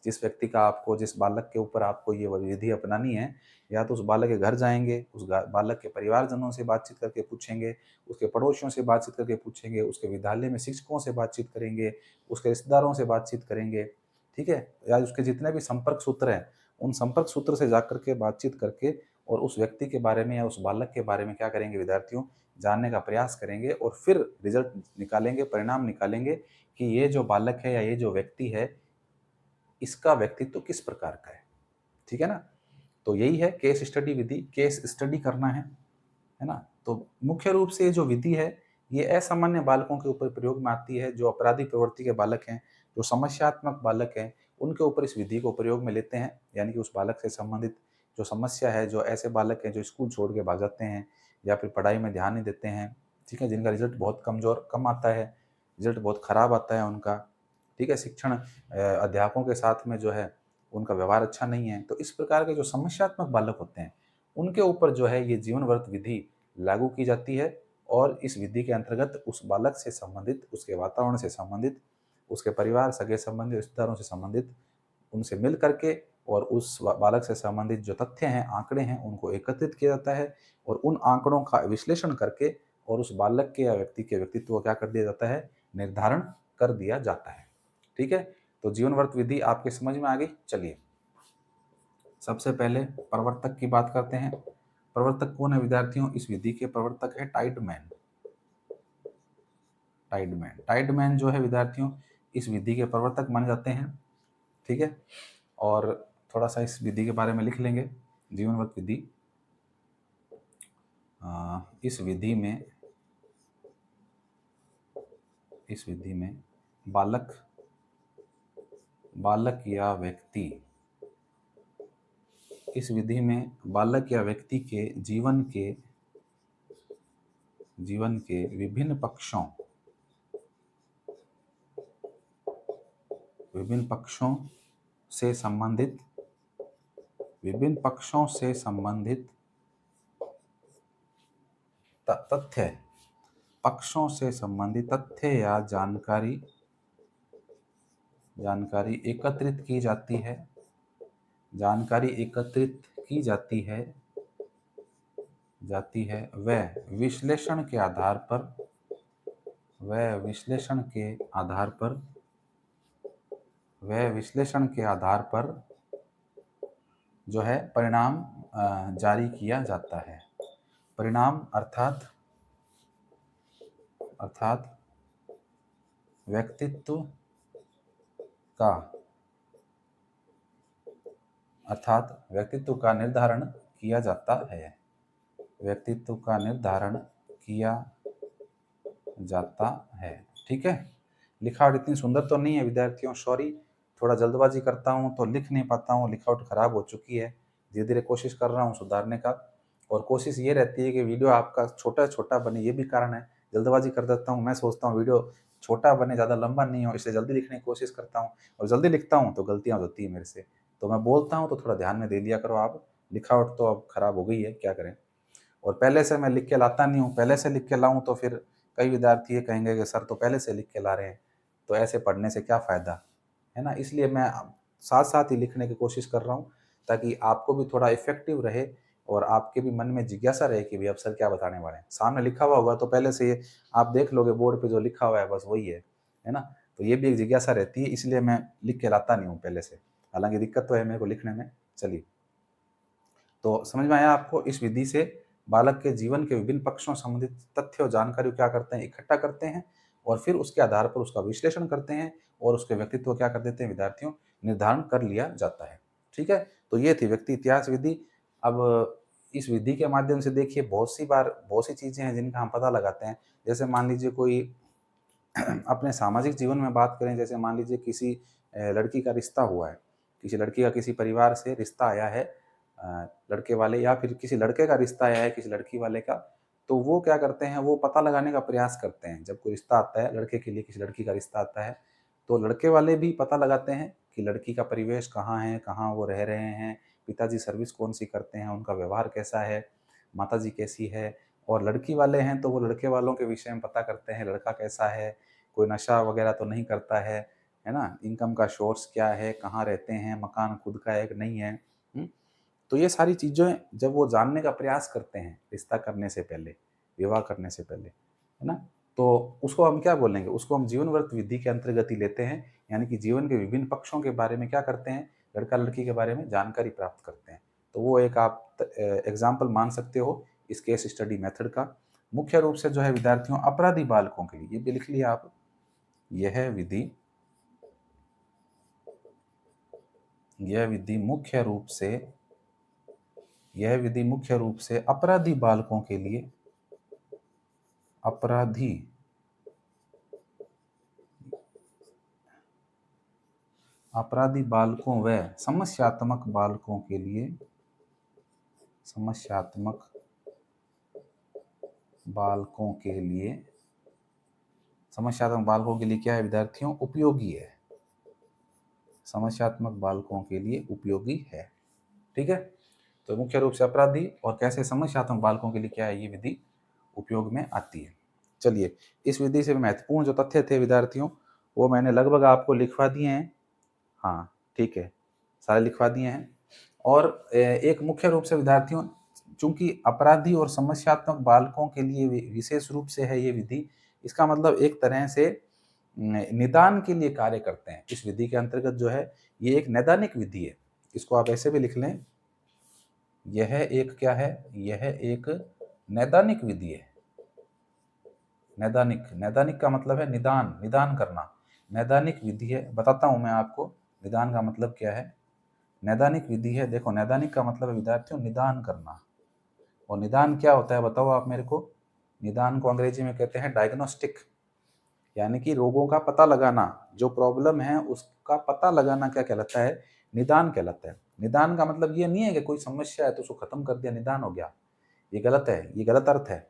जिस व्यक्ति का आपको, जिस बालक के ऊपर आपको ये विधि अपनानी है, या तो उस बालक के घर जाएंगे, उस बालक के परिवारजनों से बातचीत करके पूछेंगे, उसके पड़ोसियों से बातचीत करके पूछेंगे, उसके विद्यालय में शिक्षकों से बातचीत करेंगे, उसके रिश्तेदारों से बातचीत करेंगे, ठीक है, या उसके जितने भी संपर्क सूत्र हैं उन संपर्क सूत्र से जाकर के बातचीत करके और उस व्यक्ति के बारे में या उस बालक के बारे में क्या करेंगे विद्यार्थियों, जानने का प्रयास करेंगे, और फिर रिजल्ट निकालेंगे, परिणाम निकालेंगे कि ये जो बालक है या ये जो व्यक्ति है इसका व्यक्तित्व किस प्रकार का है। ठीक है ना, तो यही है केस स्टडी विधि, केस स्टडी करना है ना। तो मुख्य रूप से जो विधि है ये असामान्य बालकों के ऊपर प्रयोग में आती है, जो अपराधी प्रवृत्ति के बालक हैं, जो समस्यात्मक बालक हैं, उनके ऊपर इस विधि को प्रयोग में लेते हैं। यानी कि उस बालक से संबंधित जो समस्या है, जो ऐसे बालक हैं जो स्कूल छोड़ के भाग जाते हैं या फिर पढ़ाई में ध्यान नहीं देते हैं, ठीक है, जिनका रिजल्ट बहुत कम आता है, रिजल्ट बहुत खराब आता है उनका, ठीक है, शिक्षण अध्यापकों के साथ में जो है उनका व्यवहार अच्छा नहीं है, तो इस प्रकार के जो समस्यात्मक बालक होते हैं उनके ऊपर जो है ये जीवन व्रत विधि लागू की जाती है। और इस विधि के अंतर्गत उस बालक से संबंधित, उसके वातावरण से संबंधित, उसके परिवार, सगे संबंधी, रिश्तेदारों से संबंधित, उनसे मिल करके और उस बालक से संबंधित जो तथ्य हैं, आंकड़े हैं, उनको एकत्रित किया जाता है और उन आंकड़ों का विश्लेषण करके और उस बालक के या व्यक्ति के व्यक्तित्व को क्या कर दिया जाता है, निर्धारण कर दिया जाता है। ठीक है, तो जीवन व्रत विधि आपके समझ में आ गई। चलिए सबसे पहले प्रवर्तक की बात करते हैं। प्रवर्तक कौन है विद्यार्थियों, इस विधि के प्रवर्तक है टाइडमैन। टाइडमैन जो है विद्यार्थियों इस विधि के प्रवर्तक माने जाते हैं। ठीक है, और थोड़ा सा इस विधि के बारे में लिख लेंगे। जीवन व्रत विधि, इस विधि में बालक या व्यक्ति, इस विधि में बालक या व्यक्ति के जीवन के विभिन्न पक्षों से संबंधित तथ्य या जानकारी एकत्रित की जाती है। वह विश्लेषण के आधार पर जो है परिणाम जारी किया जाता है। परिणाम अर्थात व्यक्तित्व का निर्धारण किया जाता है। ठीक है, लिखावट इतनी सुंदर तो नहीं है विद्यार्थियों, सॉरी, थोड़ा जल्दबाजी करता हूँ तो लिख नहीं पाता हूँ, लिखावट खराब हो चुकी है। धीरे धीरे कोशिश कर रहा हूँ सुधारने का, और कोशिश ये रहती है कि वीडियो आपका छोटा बने, ये भी कारण है। जल्दबाजी कर देता हूँ, मैं सोचता हूँ वीडियो छोटा बने, ज़्यादा लंबा नहीं हो, इसलिए जल्दी लिखने की कोशिश करता हूँ, और जल्दी लिखता हूँ तो गलतियाँ हो जाती है मेरे से। तो मैं बोलता हूँ तो थोड़ा ध्यान में दे लिया करो आप। लिखावट तो अब खराब हो गई है, क्या करें। और पहले से मैं लिख के लाता नहीं हूँ, पहले से लिख के लाऊँ तो फिर कई विद्यार्थी ये कहेंगे कि सर तो पहले से लिख के ला रहे हैं, तो ऐसे पढ़ने से क्या फ़ायदा, है ना? इसलिए मैं साथ-साथ ही लिखने की कोशिश कर रहा हूँ, ताकि आपको भी थोड़ा इफ़ेक्टिव रहे और आपके भी मन में जिज्ञासा रहे कि भई अब सर क्या बताने वाले हैं। सामने लिखा हुआ होगा तो पहले से ये आप देख लोगे बोर्ड पे जो लिखा हुआ है बस वही है ना? तो ये भी एक जिज्ञासा रहती है, इसलिए मैं लिख के लाता नहीं हूँ पहले से। हालाँकि दिक्कत तो है मेरे को लिखने में। चलिए, तो समझ में आया आपको? इस विधि से बालक के जीवन के विभिन्न पक्षों से संबंधित तथ्य और जानकारी को क्या करते हैं, इकट्ठा करते हैं और फिर उसके आधार पर उसका विश्लेषण करते हैं और उसके व्यक्तित्व को क्या कर देते हैं विद्यार्थियों, निर्धारण कर लिया जाता है। ठीक है? तो ये थी व्यक्ति इतिहास विधि। अब इस विधि के माध्यम से देखिए बहुत सी चीज़ें हैं जिनका हम पता लगाते हैं। जैसे मान लीजिए कोई अपने सामाजिक जीवन में बात करें, जैसे मान लीजिए किसी लड़की का रिश्ता हुआ है, किसी लड़की का किसी परिवार से रिश्ता आया है, लड़के वाले या फिर किसी लड़के का रिश्ता आया है किसी लड़की वाले का, तो वो क्या करते हैं, वो पता लगाने का प्रयास करते हैं। जब कोई रिश्ता आता है लड़के के लिए, किसी लड़की का रिश्ता आता है, तो लड़के वाले भी पता लगाते हैं कि लड़की का परिवेश कहाँ है, कहाँ वो रह रहे हैं, पिताजी सर्विस कौन-सी करते हैं, उनका व्यवहार कैसा है, माताजी कैसी है, और लड़की वाले हैं तो वो लड़के वालों के विषय में पता करते हैं, लड़का कैसा है, कोई नशा वगैरह तो नहीं करता है ना? इनकम का सोर्स क्या है, कहाँ रहते हैं, मकान खुद का है कि नहीं है, हुँ? तो ये सारी चीज़ें जब वो जानने का प्रयास करते हैं, रिश्ता करने से पहले, विवाह करने से पहले, है ना? तो उसको हम क्या बोलेंगे? उसको हम जीवन व्रत विधि के अंतर्गत ही लेते हैं, यानी कि जीवन के विभिन्न पक्षों के बारे में क्या करते हैं, लड़का-लड़की के बारे में जानकारी प्राप्त करते हैं। तो वो एक आप एग्ज़ाम्पल मान सकते हो इस केस स्टडी मेथड का। मुख्य रूप से जो है विद्यार्थियों अपराधी बालकों के लिए, ये भी लिख लिया आप, यह विधि यह विधि मुख्य रूप से यह विधि मुख्य रूप से अपराधी बालकों के लिए अपराधी अपराधी बालकों व समस्यात्मक बालकों के लिए समस्यात्मक बालकों के लिए समस्यात्मक बालकों के लिए क्या है विद्यार्थियों, उपयोगी है। समस्यात्मक बालकों के लिए उपयोगी है। ठीक है? तो मुख्य रूप से अपराधी और कैसे समस्यात्मक बालकों के लिए क्या है ये विधि उपयोग में आती है। चलिए, इस विधि से महत्वपूर्ण जो तथ्य थे विद्यार्थियों, वो मैंने लगभग आपको लिखवा दिए हैं। हाँ, ठीक है, सारे लिखवा दिए हैं। और एक मुख्य रूप से विद्यार्थियों, चूँकि अपराधी और समस्यात्मक बालकों के लिए विशेष रूप से है ये विधि, इसका मतलब एक तरह से निदान के लिए कार्य करते हैं। इस विधि के अंतर्गत जो है, ये एक नैदानिक विधि है। इसको आप ऐसे भी लिख लें, यह एक क्या है? यह एक नैदानिक विधि है। नैदानिक, नैदानिक का मतलब है निदान, निदान करना। नैदानिक विधि है, बताता हूँ मैं आपको, निदान का मतलब क्या है? नैदानिक विधि है, देखो नैदानिक का मतलब है विद्यार्थियों निदान करना। और निदान क्या होता है बताओ आप मेरे को? निदान को अंग्रेजी में कहते हैं डायग्नोस्टिक, यानी कि रोगों का पता लगाना, जो प्रॉब्लम है उसका पता लगाना क्या कहलाता है? निदान कहलाता है। निदान का मतलब ये नहीं है कि कोई समस्या है तो उसको खत्म कर दिया, निदान हो गया। ये गलत है, ये गलत अर्थ है।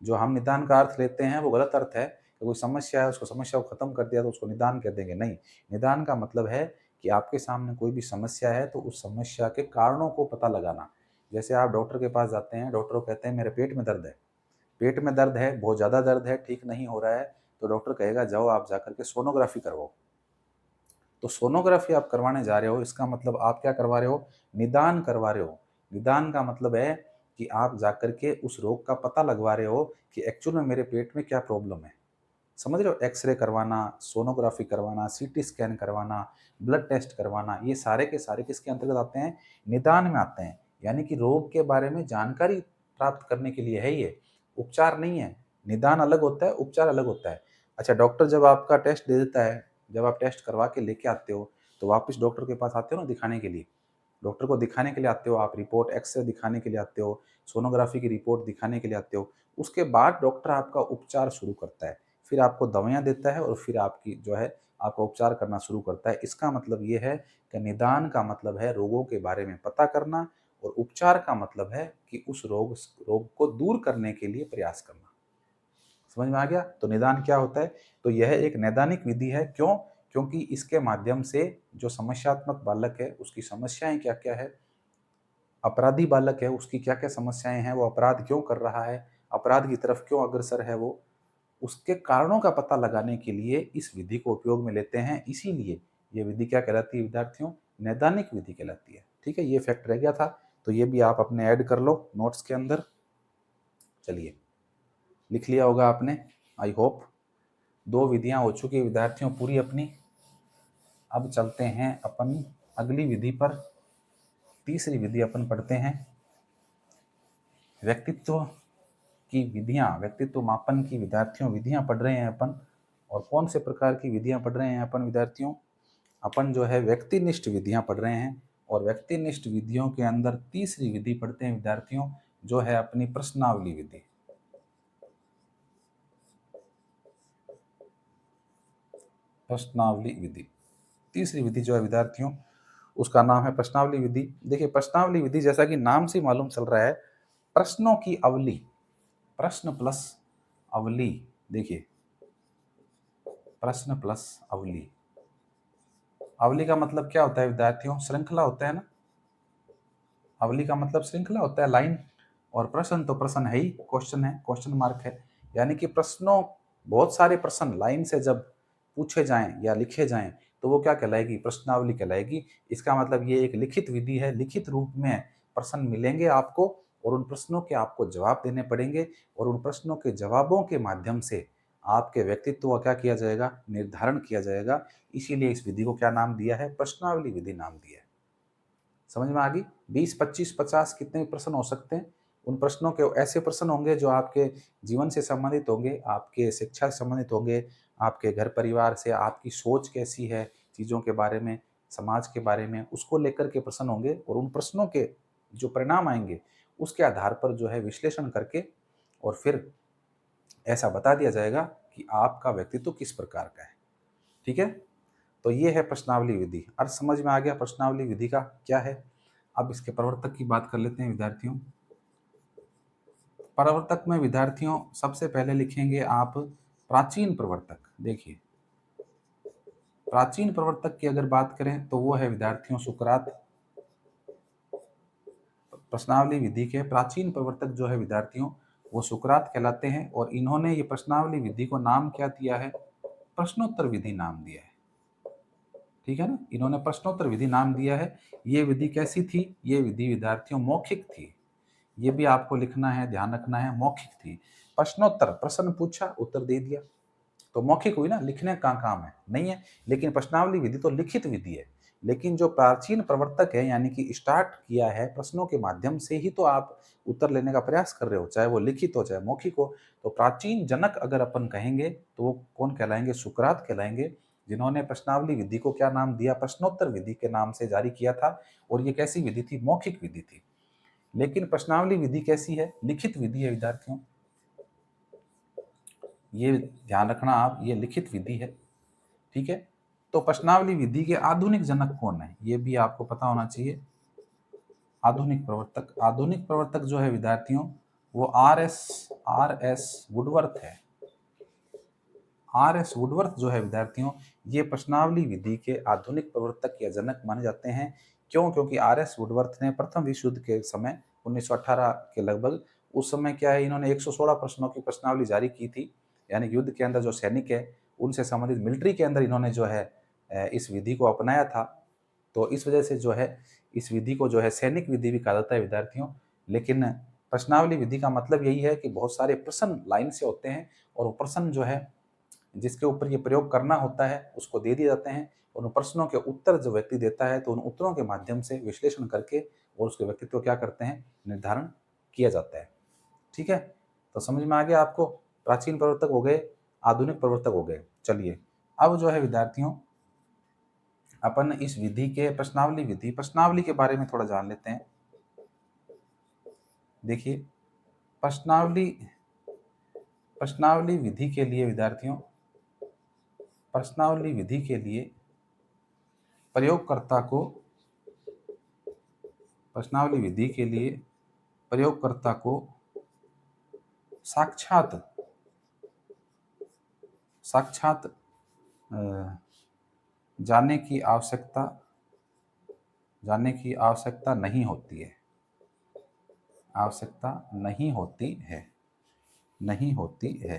जो हम निदान का अर्थ लेते हैं वो गलत अर्थ है कि कोई समस्या है, उसको समस्या को खत्म कर दिया तो उसको निदान कह देंगे, नहीं। निदान का मतलब है कि आपके सामने कोई भी समस्या है तो उस समस्या के कारणों को पता लगाना। जैसे आप डॉक्टर के पास जाते हैं, डॉक्टर को कहते हैं मेरे पेट में दर्द है। पेट में दर्द है, बहुत ज़्यादा दर्द है, ठीक नहीं हो रहा है, तो डॉक्टर कहेगा जाओ आप जाकर के सोनोग्राफी करवाओ। तो सोनोग्राफी आप करवाने जा रहे हो, इसका मतलब आप क्या करवा रहे हो? निदान करवा रहे हो। निदान का मतलब है कि आप जाकर के उस रोग का पता लगवा रहे हो कि एक्चुअल में मेरे पेट में क्या प्रॉब्लम है। समझ रहे हो? एक्स-रे करवाना, सोनोग्राफी करवाना, सीटी स्कैन करवाना, ब्लड टेस्ट करवाना, ये सारे के सारे किसके अंतर्गत आते हैं? निदान में आते हैं। यानी कि रोग के बारे में जानकारी प्राप्त करने के लिए है ये, उपचार नहीं है। निदान अलग होता है, उपचार अलग होता है। अच्छा, डॉक्टर जब आपका टेस्ट दे देता है, जब आप टेस्ट करवा के लेके आते हो, तो वापस डॉक्टर के पास आते हो ना दिखाने के लिए। डॉक्टर को दिखाने के लिए आते हो आप, रिपोर्ट एक्स-रे दिखाने के लिए आते हो, सोनोग्राफी की रिपोर्ट दिखाने के लिए आते हो। उसके बाद डॉक्टर आपका उपचार शुरू करता है। फिर आपको दवाइयाँ देता है और फिर आपकी जो है आपका उपचार करना शुरू करता है। इसका मतलब ये है कि निदान का मतलब है रोगों के बारे में पता करना और उपचार का मतलब है कि उस रोग को दूर करने के लिए प्रयास करना। समझ में आ गया? तो निदान क्या होता है? तो यह एक नैदानिक विधि है। क्यों? क्योंकि इसके माध्यम से जो समस्यात्मक बालक है, उसकी समस्याएँ क्या-क्या है, अपराधी बालक है उसकी क्या क्या समस्याएं हैं, वो अपराध क्यों कर रहा है, अपराध की तरफ क्यों अग्रसर है वो, उसके कारणों का पता लगाने के लिए इस विधि को उपयोग में लेते हैं। इसीलिए ये विधि क्या कहलाती है विद्यार्थियों, नैदानिक विधि कहलाती है। ठीक है, ये फैक्ट रह गया था, तो ये भी आप अपने ऐड कर लो नोट्स के अंदर। चलिए, लिख लिया होगा आपने, आई होप। दो विधियां हो चुकी विद्यार्थियों पूरी अपनी। अब चलते हैं अपन अगली विधि पर। तीसरी विधि अपन पढ़ते हैं, व्यक्तित्व की विधियां, व्यक्तित्व मापन की विद्यार्थियों विधियां पढ़ रहे हैं अपन। और कौन से प्रकार की विधियां पढ़ रहे हैं अपन विद्यार्थियों, अपन जो है व्यक्तिनिष्ठ विधियां पढ़ रहे हैं। और व्यक्तिनिष्ठ विधियों के अंदर तीसरी विधि पढ़ते हैं विद्यार्थियों, जो है अपनी प्रश्नावली विधि। प्रश्नावली विधि, तीसरी विधि जो है विद्यार्थियों, उसका नाम है प्रश्नावली विधि। देखिए, प्रश्नावली विधि जैसा कि नाम से मालूम चल रहा है, प्रश्नों की अवली, प्रश्न प्लस अवली। देखिए, प्रश्न प्लस अवली, अवली का मतलब क्या होता है विद्यार्थियों, श्रृंखला होता है ना। अवली का मतलब श्रृंखला होता है, लाइन। और प्रश्न तो प्रश्न है ही, क्वेश्चन है, क्वेश्चन मार्क है। यानी कि प्रश्नों, बहुत सारे प्रश्न लाइन से जब पूछे जाएं या लिखे जाएं तो वो क्या कहलाएगी, प्रश्नावली कहलाएगी। इसका मतलब ये एक लिखित विधि है, लिखित रूप में प्रश्न मिलेंगे आपको और उन प्रश्नों के आपको जवाब देने पड़ेंगे। और उन प्रश्नों के जवाबों के माध्यम से आपके व्यक्तित्व का क्या किया जाएगा, निर्धारण किया जाएगा। इसीलिए इस विधि को क्या नाम दिया है, प्रश्नावली विधि नाम दिया है। समझ में आ गई। 20, 25, 50 कितने भी प्रश्न हो सकते हैं। उन प्रश्नों के ऐसे प्रश्न होंगे जो आपके जीवन से संबंधित होंगे, आपके शिक्षा से संबंधित होंगे, आपके घर परिवार से, आपकी सोच कैसी है चीज़ों के बारे में, समाज के बारे में, उसको लेकर के प्रश्न होंगे। और उन प्रश्नों के जो परिणाम आएंगे उसके आधार पर जो है विश्लेषण करके और फिर ऐसा बता दिया जाएगा कि आपका व्यक्तित्व किस प्रकार का है। ठीक है, तो ये है प्रश्नावली विधि। अर्थ समझ में आ गया प्रश्नावली विधि का क्या है। अब इसके प्रवर्तक की बात कर लेते हैं विद्यार्थियों। प्रवर्तक में विद्यार्थियों सबसे पहले लिखेंगे आप प्राचीन प्रवर्तक। देखिए, प्राचीन प्रवर्तक की अगर बात करें तो वो है विद्यार्थियों सुकरात। प्रश्नावली विधि के प्राचीन प्रवर्तक जो है विद्यार्थियों, वो सुकरात कहलाते हैं। और इन्होंने ये प्रश्नावली विधि को नाम क्या दिया है, प्रश्नोत्तर विधि नाम दिया है। ठीक है ना, इन्होंने प्रश्नोत्तर विधि नाम दिया है। ये विधि कैसी थी, ये विधि विद्यार्थियों मौखिक थी। ये भी आपको लिखना है, ध्यान रखना है, मौखिक थी। प्रश्नोत्तर, प्रश्न पूछा उत्तर दे दिया, तो मौखिक हुई ना, लिखने का काम है नहीं है। लेकिन प्रश्नावली विधि तो लिखित विधि है। लेकिन जो प्राचीन प्रवर्तक है, यानी कि स्टार्ट किया है प्रश्नों के माध्यम से ही तो आप उत्तर लेने का प्रयास कर रहे हो, चाहे वो लिखित हो चाहे मौखिक हो। तो प्राचीन जनक अगर अपन कहेंगे तो वो कौन कहलाएंगे, सुकरात कहलाएंगे, जिन्होंने प्रश्नावली विधि को क्या नाम दिया, प्रश्नोत्तर विधि के नाम से जारी किया था। और ये कैसी विधि थी, मौखिक विधि थी। लेकिन प्रश्नावली विधि कैसी है, लिखित विधि है विद्यार्थियों। ये ध्यान रखना आप, ये लिखित विधि है। ठीक है, तो प्रश्नावली विधि के आधुनिक जनक कौन है, ये भी आपको पता होना चाहिए। आधुनिक प्रवर्तक, आधुनिक प्रवर्तक जो है विद्यार्थियों, वो आर एस वुडवर्थ है। आर एस वुडवर्थ जो है विद्यार्थियों, ये प्रश्नावली विधि के आधुनिक प्रवर्तक या जनक माने जाते हैं। क्यों, क्योंकि आर एस वुडवर्थ ने प्रथम विश्व युद्ध के समय 1918 के लगभग, उस समय क्या है, इन्होंने 116 प्रश्नों की प्रश्नावली जारी की थी। यानी युद्ध के अंदर जो सैनिक है उनसे संबंधित, मिलिट्री के अंदर इन्होंने जो है इस विधि को अपनाया था। तो इस वजह से जो है इस विधि को जो है सैनिक विधि भी कहा जाता है विद्यार्थियों। लेकिन प्रश्नावली विधि का मतलब यही है कि बहुत सारे प्रश्न लाइन से होते हैं और वो प्रश्न जो है जिसके ऊपर ये प्रयोग करना होता है उसको दे दिए जाते हैं। और उन प्रश्नों के उत्तर जो व्यक्ति देता है तो उन उत्तरों के माध्यम से विश्लेषण करके और उसके व्यक्तित्व क्या करते हैं, निर्धारण किया जाता है। ठीक है, तो समझ में आ गया आपको, प्राचीन प्रवर्तक हो गए, आधुनिक प्रवर्तक हो गए। चलिए, अब जो है विद्यार्थियों अपन इस विधि के प्रश्नावली के बारे में थोड़ा जान लेते हैं। देखिए, प्रश्नावली प्रश्नावली विधि के लिए विद्यार्थियों, प्रश्नावली विधि के लिए प्रयोगकर्ता को प्रश्नावली विधि के लिए प्रयोगकर्ता को साक्षात साक्षात जाने की आवश्यकता नहीं होती है। आवश्यकता नहीं होती है, नहीं होती है।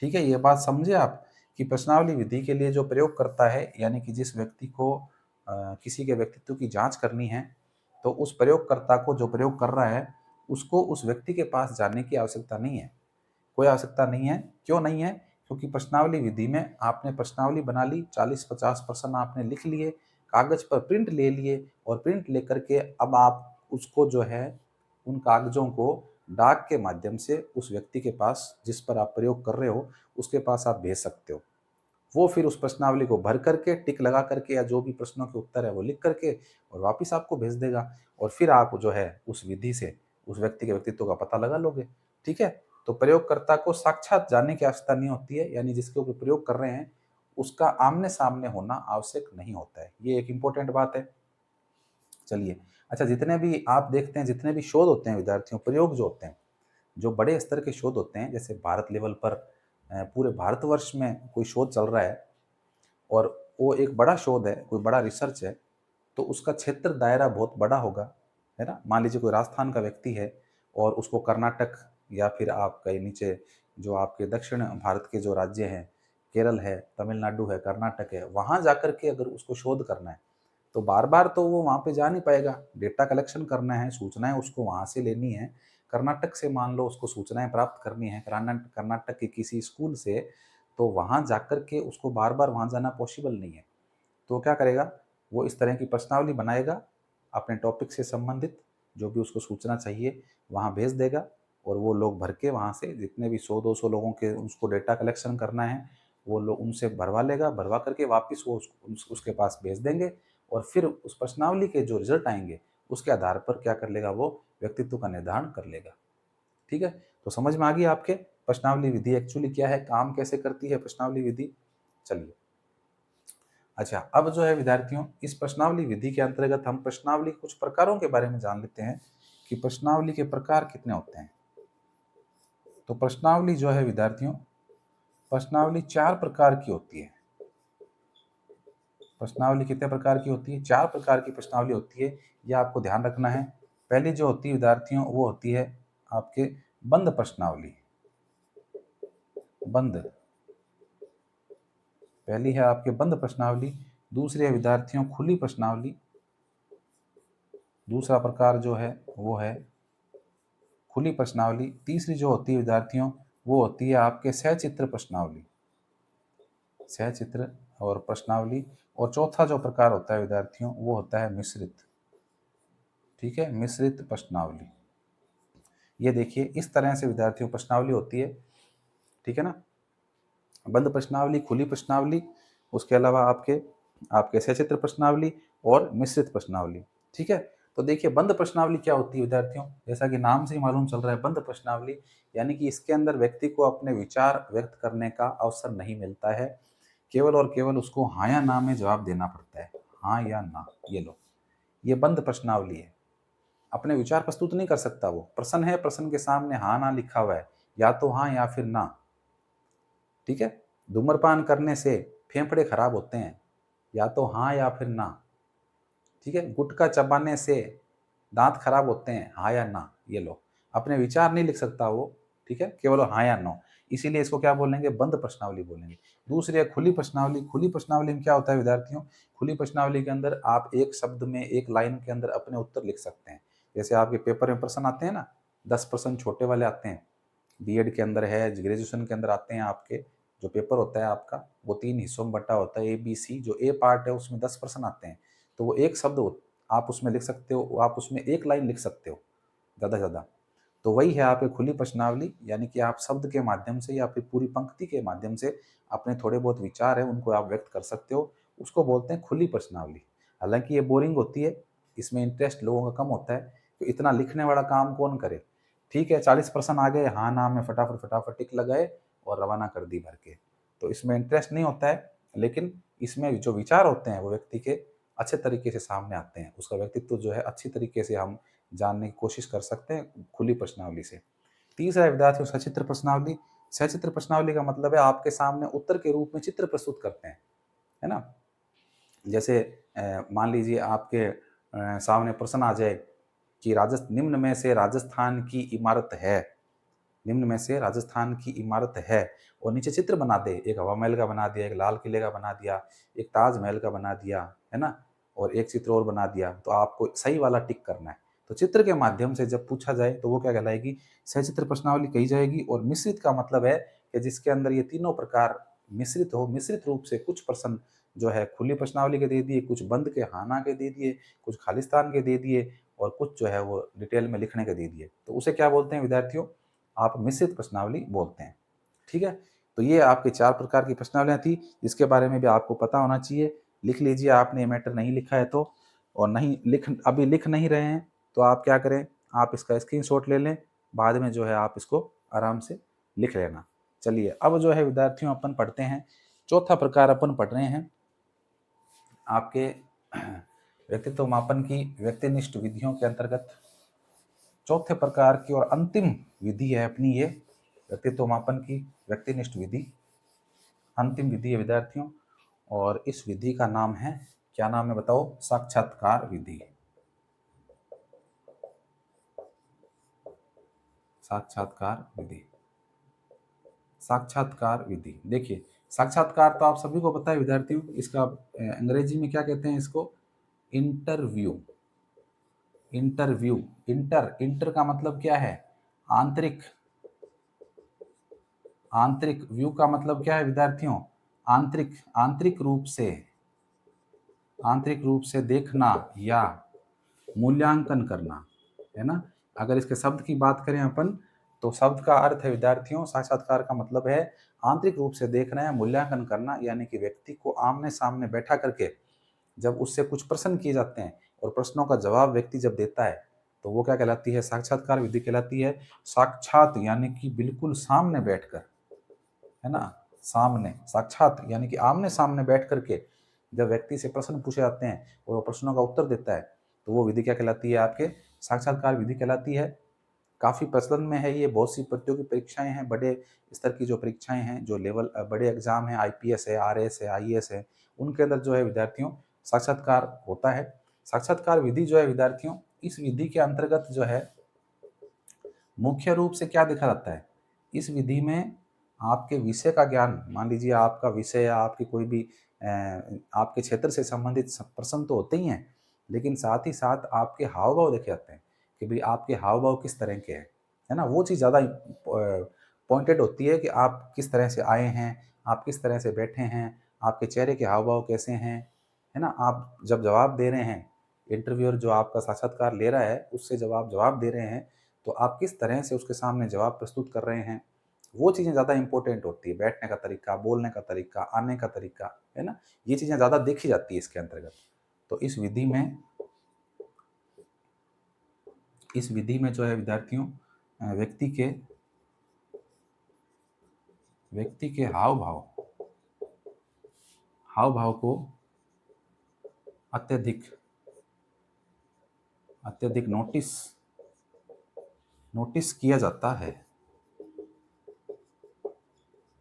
ठीक है, ये बात समझे आप कि प्रश्नावली विधि के लिए जो प्रयोग करता है, यानी कि जिस व्यक्ति को किसी के व्यक्तित्व की जांच करनी है, तो उस प्रयोगकर्ता को जो प्रयोग कर रहा है, उसको उस व्यक्ति के पास जाने की आवश्यकता नहीं है। कोई आवश्यकता नहीं है। क्यों नहीं है? क्योंकि प्रश्नावली विधि में आपने प्रश्नावली बना ली, 40-50 प्रश्न आपने लिख लिए, कागज पर प्रिंट ले लिए और प्रिंट लेकर के अब आप उसको जो है उन कागजों को डाक के माध्यम से उस व्यक्ति के पास जिस पर आप प्रयोग कर रहे हो उसके पास आप भेज सकते हो। वो फिर उस प्रश्नावली को भर करके टिक लगा करके या जो भी प्रश्नों के उत्तर है वो लिख करके और वापिस आपको भेज देगा और फिर आप जो है उस विधि से उस व्यक्ति के व्यक्तित्व का पता लगा लोगे। ठीक है? तो प्रयोगकर्ता को साक्षात जानने की आवश्यकता नहीं होती है, यानी जिसके ऊपर प्रयोग कर रहे हैं उसका आमने-सामने होना आवश्यक नहीं होता है। ये एक इम्पोर्टेंट बात है। चलिए, अच्छा, जितने भी आप देखते हैं, जितने भी शोध होते हैं विद्यार्थियों, प्रयोग जो होते हैं, जो बड़े स्तर के शोध होते हैं, जैसे भारत लेवल पर पूरे भारतवर्ष में कोई शोध चल रहा है और वो एक बड़ा शोध है, कोई बड़ा रिसर्च है, तो उसका क्षेत्र दायरा बहुत बड़ा होगा, है ना? मान लीजिए कोई राजस्थान का व्यक्ति है और उसको कर्नाटक या फिर आप कहीं नीचे जो आपके दक्षिण भारत के जो राज्य हैं, केरल है, तमिलनाडु है, कर्नाटक है, वहाँ जाकर के अगर उसको शोध करना है, तो बार-बार तो वो वहाँ पे जा नहीं पाएगा। डेटा कलेक्शन करना है, सूचनाएँ उसको वहाँ से लेनी है। कर्नाटक से मान लो उसको सूचनाएँ प्राप्त करनी है, कर्नाटक के किसी स्कूल से, तो वहाँ जाकर के उसको बार-बार वहाँ जाना पॉसिबल नहीं है। तो क्या करेगा, वो इस तरह की प्रश्नावली बनाएगा, अपने टॉपिक से संबंधित जो भी उसको सूचना चाहिए वहाँ भेज देगा और वो लोग भर के वहाँ से जितने भी 100-200 लोगों के उसको डेटा कलेक्शन करना है, वो लोग उनसे भरवा लेगा, भरवा करके वापस वो उसके पास भेज देंगे और फिर उस प्रश्नावली के जो रिज़ल्ट आएँगे, उसके आधार पर क्या कर लेगा वो व्यक्तित्व का निर्धारण कर लेगा। ठीक है? तो समझ में आ गई आपके प्रश्नावली विधि एक्चुअली क्या है, काम कैसे करती है प्रश्नावली विधि? चलिए। अच्छा, अब जो है विद्यार्थियों, इस प्रश्नावली विधि के अंतर्गत हम प्रश्नावली कुछ प्रकारों के बारे में जान लेते हैं कि प्रश्नावली के प्रकार कितने होते हैं। तो प्रश्नावली जो है विद्यार्थियों, प्रश्नावली 4 प्रकार की होती है। प्रश्नावली कितने प्रकार की होती है? 4 प्रकार की प्रश्नावली होती है, ये आपको ध्यान रखना है। पहली जो होती है विद्यार्थियों, वो होती है आपके बंद प्रश्नावली। बंद, पहली है आपके बंद प्रश्नावली, दूसरी है विद्यार्थियों खुली प्रश्नावली, दूसरा प्रकार जो है वो है खुली प्रश्नावली। तीसरी जो होती है विद्यार्थियों, वो होती है आपके सचित्र प्रश्नावली, सचित्र और प्रश्नावली। और चौथा जो प्रकार होता है विद्यार्थियों, वो होता है मिश्रित। ठीक है, मिश्रित प्रश्नावली। ये देखिए इस तरह से विद्यार्थियों प्रश्नावली होती है। ठीक है ना? बंद प्रश्नावली, खुली प्रश्नावली, उसके अलावा आपके आपके सचित्र प्रश्नावली और मिश्रित प्रश्नावली। ठीक है? तो देखिए बंद प्रश्नावली क्या होती है विद्यार्थियों, जैसा कि नाम से ही मालूम चल रहा है बंद प्रश्नावली, यानी कि इसके अंदर व्यक्ति को अपने विचार व्यक्त करने का अवसर नहीं मिलता है, केवल और केवल उसको हाँ या ना में जवाब देना पड़ता है। हाँ या ना, ये लो, ये बंद प्रश्नावली है। अपने विचार प्रस्तुत नहीं कर सकता वो। प्रश्न है, प्रश्न के सामने हाँ ना लिखा हुआ है, या तो हाँ या फिर ना। ठीक है? धूम्रपान करने से फेफड़े खराब होते हैं, या तो हाँ या फिर ना। ठीक है? गुटखा चबाने से दांत खराब होते हैं, हाँ या ना, ये लो। अपने विचार नहीं लिख सकता वो, ठीक है? केवल हाँ या नो। इसीलिए इसको क्या बोलेंगे? बंद प्रश्नावली बोलेंगे। दूसरी है खुली प्रश्नावली। खुली प्रश्नावली में क्या होता है विद्यार्थियों? खुली प्रश्नावली के अंदर आप एक शब्द में, एक लाइन के अंदर अपने उत्तर लिख सकते हैं। जैसे आपके पेपर में प्रश्न आते हैं ना, 10 प्रश्न छोटे वाले आते हैं। बीएड के अंदर है, ग्रेजुएशन के अंदर आते हैं आपके, जो पेपर होता है आपका, वो 3 हिस्सों में बँटा होता है, ए, बी, सी। जो ए पार्ट है उसमें 10 प्रश्न आते हैं, तो वो एक शब्द आप उसमें लिख सकते हो, आप उसमें एक लाइन लिख सकते हो, ज़्यादा से ज़्यादा। तो वही है आपकी खुली प्रश्नावली, यानी कि आप शब्द के माध्यम से या फिर पूरी पंक्ति के माध्यम से अपने थोड़े बहुत विचार हैं, उनको आप व्यक्त कर सकते हो, उसको बोलते हैं खुली प्रश्नावली। हालाँकि ये बोरिंग होती है, इसमें इंटरेस्ट लोगों का कम होता है, तो इतना लिखने वाला काम कौन करे? ठीक है, 40 प्रश्न आ गए, हाँ, ना में फटाफट टिक लगाए और रवाना कर दी भर के। तो इसमें इंटरेस्ट नहीं होता है, लेकिन इसमें जो विचार होते हैं वो व्यक्ति के अच्छे तरीके से सामने आते हैं। उसका व्यक्तित्व जो है अच्छी तरीके से हम जानने की कोशिश कर सकते हैं खुली प्रश्नावली से। तीसरा है विद्यार्थियों सचित्र प्रश्नावली। सचित्र प्रश्नावली का मतलब है आपके सामने उत्तर के रूप में चित्र प्रस्तुत करते हैं, है ना? जैसे मान लीजिए आपके सामने प्रश्न आ जाए कि निम्न में से राजस्थान की इमारत है, निम्न में से राजस्थान की इमारत है, और नीचे चित्र बना दे, एक हवा महल का बना दिया, एक लाल किले का बना दिया, एक ताजमहल का बना दिया, है ना, और एक चित्र और बना दिया, तो आपको सही वाला टिक करना है। तो चित्र के माध्यम से जब पूछा जाए तो वो क्या कहलाएगी, सचित्र प्रश्नावली कही जाएगी। और मिश्रित का मतलब है कि जिसके अंदर ये तीनों प्रकार मिश्रित हो, मिश्रित रूप से कुछ प्रश्न जो है खुली प्रश्नावली के दे दिए, कुछ बंद के हाँ-ना के दे दिए, कुछ खालिस्तान के दे दिए, और कुछ जो है वो डिटेल में लिखने के दे दिए, तो उसे क्या बोलते हैं विद्यार्थियों, आप मिश्रित प्रश्नावली बोलते हैं। ठीक है, तो ये आपके 4 प्रकार की प्रश्नावलियाँ थी, जिसके बारे में भी आपको पता होना चाहिए। लिख लीजिए, आपने ये मैटर नहीं लिखा है तो, और अभी लिख नहीं रहे हैं तो आप क्या करें, आप इसका स्क्रीनशॉट ले लें, बाद में जो है आप इसको आराम से लिख लेना। चलिए, अब जो है विद्यार्थियों अपन पढ़ते हैं, चौथा प्रकार अपन पढ़ रहे हैं आपके व्यक्तित्व मापन की व्यक्तिनिष्ठ विधियों के अंतर्गत चौथे प्रकार की और अंतिम विधि है अपनी ये व्यक्तित्व मापन की व्यक्तिनिष्ठ विधि, अंतिम विधि है विद्यार्थियों। और इस विधि का नाम है, क्या नाम है बताओ, साक्षात्कार विधि। साक्षात्कार विधि, साक्षात्कार विधि। देखिए, साक्षात्कार तो आप सभी को पता है विद्यार्थियों, इसका अंग्रेजी में क्या कहते हैं इसको, इंटरव्यू। इंटरव्यू, इंटर का मतलब क्या है, आंतरिक, आंतरिक, व्यू का मतलब क्या है विद्यार्थियों, आंतरिक, आंतरिक रूप से देखना या मूल्यांकन करना, है ना। अगर इसके शब्द की बात करें अपन, तो शब्द का अर्थ है विद्यार्थियों, साक्षात्कार का मतलब है आंतरिक रूप से देखना या मूल्यांकन करना, यानी कि व्यक्ति को आमने सामने बैठा करके जब उससे कुछ प्रश्न किए जाते हैं और प्रश्नों का जवाब व्यक्ति जब देता है, तो वो क्या कहलाती है, साक्षात्कार विधि कहलाती है। साक्षात यानी कि बिल्कुल सामने बैठकर, है ना, सामने, साक्षात यानी कि आमने सामने बैठ करके जब व्यक्ति से प्रश्न पूछे जाते हैं और वो प्रश्नों का उत्तर देता है, तो वो विधि क्या कहलाती है, आपके साक्षात्कार विधि कहलाती है। काफ़ी प्रचलन में है ये, बहुत सी प्रतियोगी परीक्षाएं हैं, बड़े स्तर की जो परीक्षाएं हैं, जो लेवल बड़े एग्जाम हैं, आईपीएस है, आरएस है, आईएएस है, उनके अंदर जो है विद्यार्थियों साक्षात्कार होता है। साक्षात्कार विधि जो है विद्यार्थियों, इस विधि के अंतर्गत जो है मुख्य रूप से क्या देखा जाता है, इस विधि में आपके विषय का ज्ञान, मान लीजिए आपका विषय या आपकी कोई भी आपके क्षेत्र से संबंधित प्रश्न तो होते ही हैं, लेकिन साथ ही साथ आपके हाव भाव देखे जाते हैं कि भाई आपके हाव भाव किस तरह के हैं, है ना। वो चीज़ ज़्यादा पॉइंटेड होती है कि आप किस तरह से आए हैं, आप किस तरह से बैठे हैं, आपके चेहरे के हाव भाव कैसे हैं, है ना। आप जब जवाब दे रहे हैं, इंटरव्यूअर जो आपका साक्षात्कार ले रहा है उससे जब आप जवाब दे रहे हैं, तो आप किस तरह से उसके सामने जवाब प्रस्तुत कर रहे हैं, वो चीज़ें ज़्यादा इंपॉर्टेंट होती है। बैठने का तरीका, बोलने का तरीका, आने का तरीका, है ना, ये चीज़ें ज़्यादा देखी जाती है इसके अंतर्गत। तो इस विधि में जो है विद्यार्थियों व्यक्ति के हाव भाव को अत्यधिक नोटिस किया जाता है।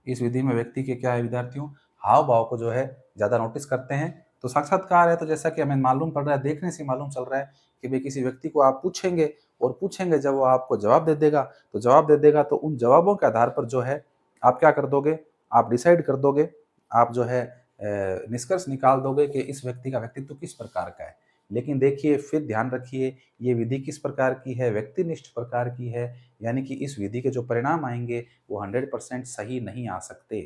इस विधि में व्यक्ति के क्या है विद्यार्थियों, हाव भाव को जो है ज़्यादा नोटिस करते हैं। तो साक्षात्कार है तो जैसा कि हमें मालूम पड़ रहा है, देखने से मालूम चल रहा है कि भाई किसी व्यक्ति को आप पूछेंगे, जब वो आपको जवाब दे देगा, तो उन जवाबों के आधार पर जो है आप क्या कर दोगे, आप डिसाइड कर दोगे, आप जो है निष्कर्ष निकाल दोगे कि इस व्यक्ति का व्यक्तित्व किस प्रकार का है। लेकिन देखिए, फिर ध्यान रखिए, ये विधि किस प्रकार की है, व्यक्तिनिष्ठ प्रकार की है, यानी कि इस विधि के जो परिणाम आएंगे वो 100% सही नहीं आ सकते।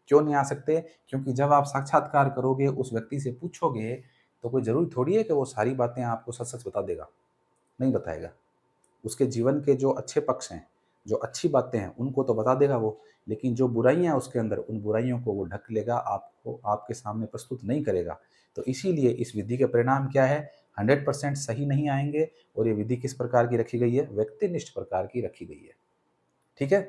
क्यों नहीं आ सकते? क्योंकि जब आप साक्षात्कार करोगे, उस व्यक्ति से पूछोगे, तो कोई ज़रूरी थोड़ी है कि वो सारी बातें आपको सच-सच बता देगा, नहीं बताएगा। उसके जीवन के जो अच्छे पक्ष हैं, जो अच्छी बातें हैं, उनको तो बता देगा वो, लेकिन जो बुराइयाँ हैं उसके अंदर, उन बुराइयों को वो ढक लेगा, आपको आपके सामने प्रस्तुत नहीं करेगा। तो इसीलिए इस विधि के परिणाम क्या है, 100% सही नहीं आएँगे। और ये विधि किस प्रकार की रखी गई है? व्यक्तिनिष्ठ प्रकार की रखी गई है। ठीक है?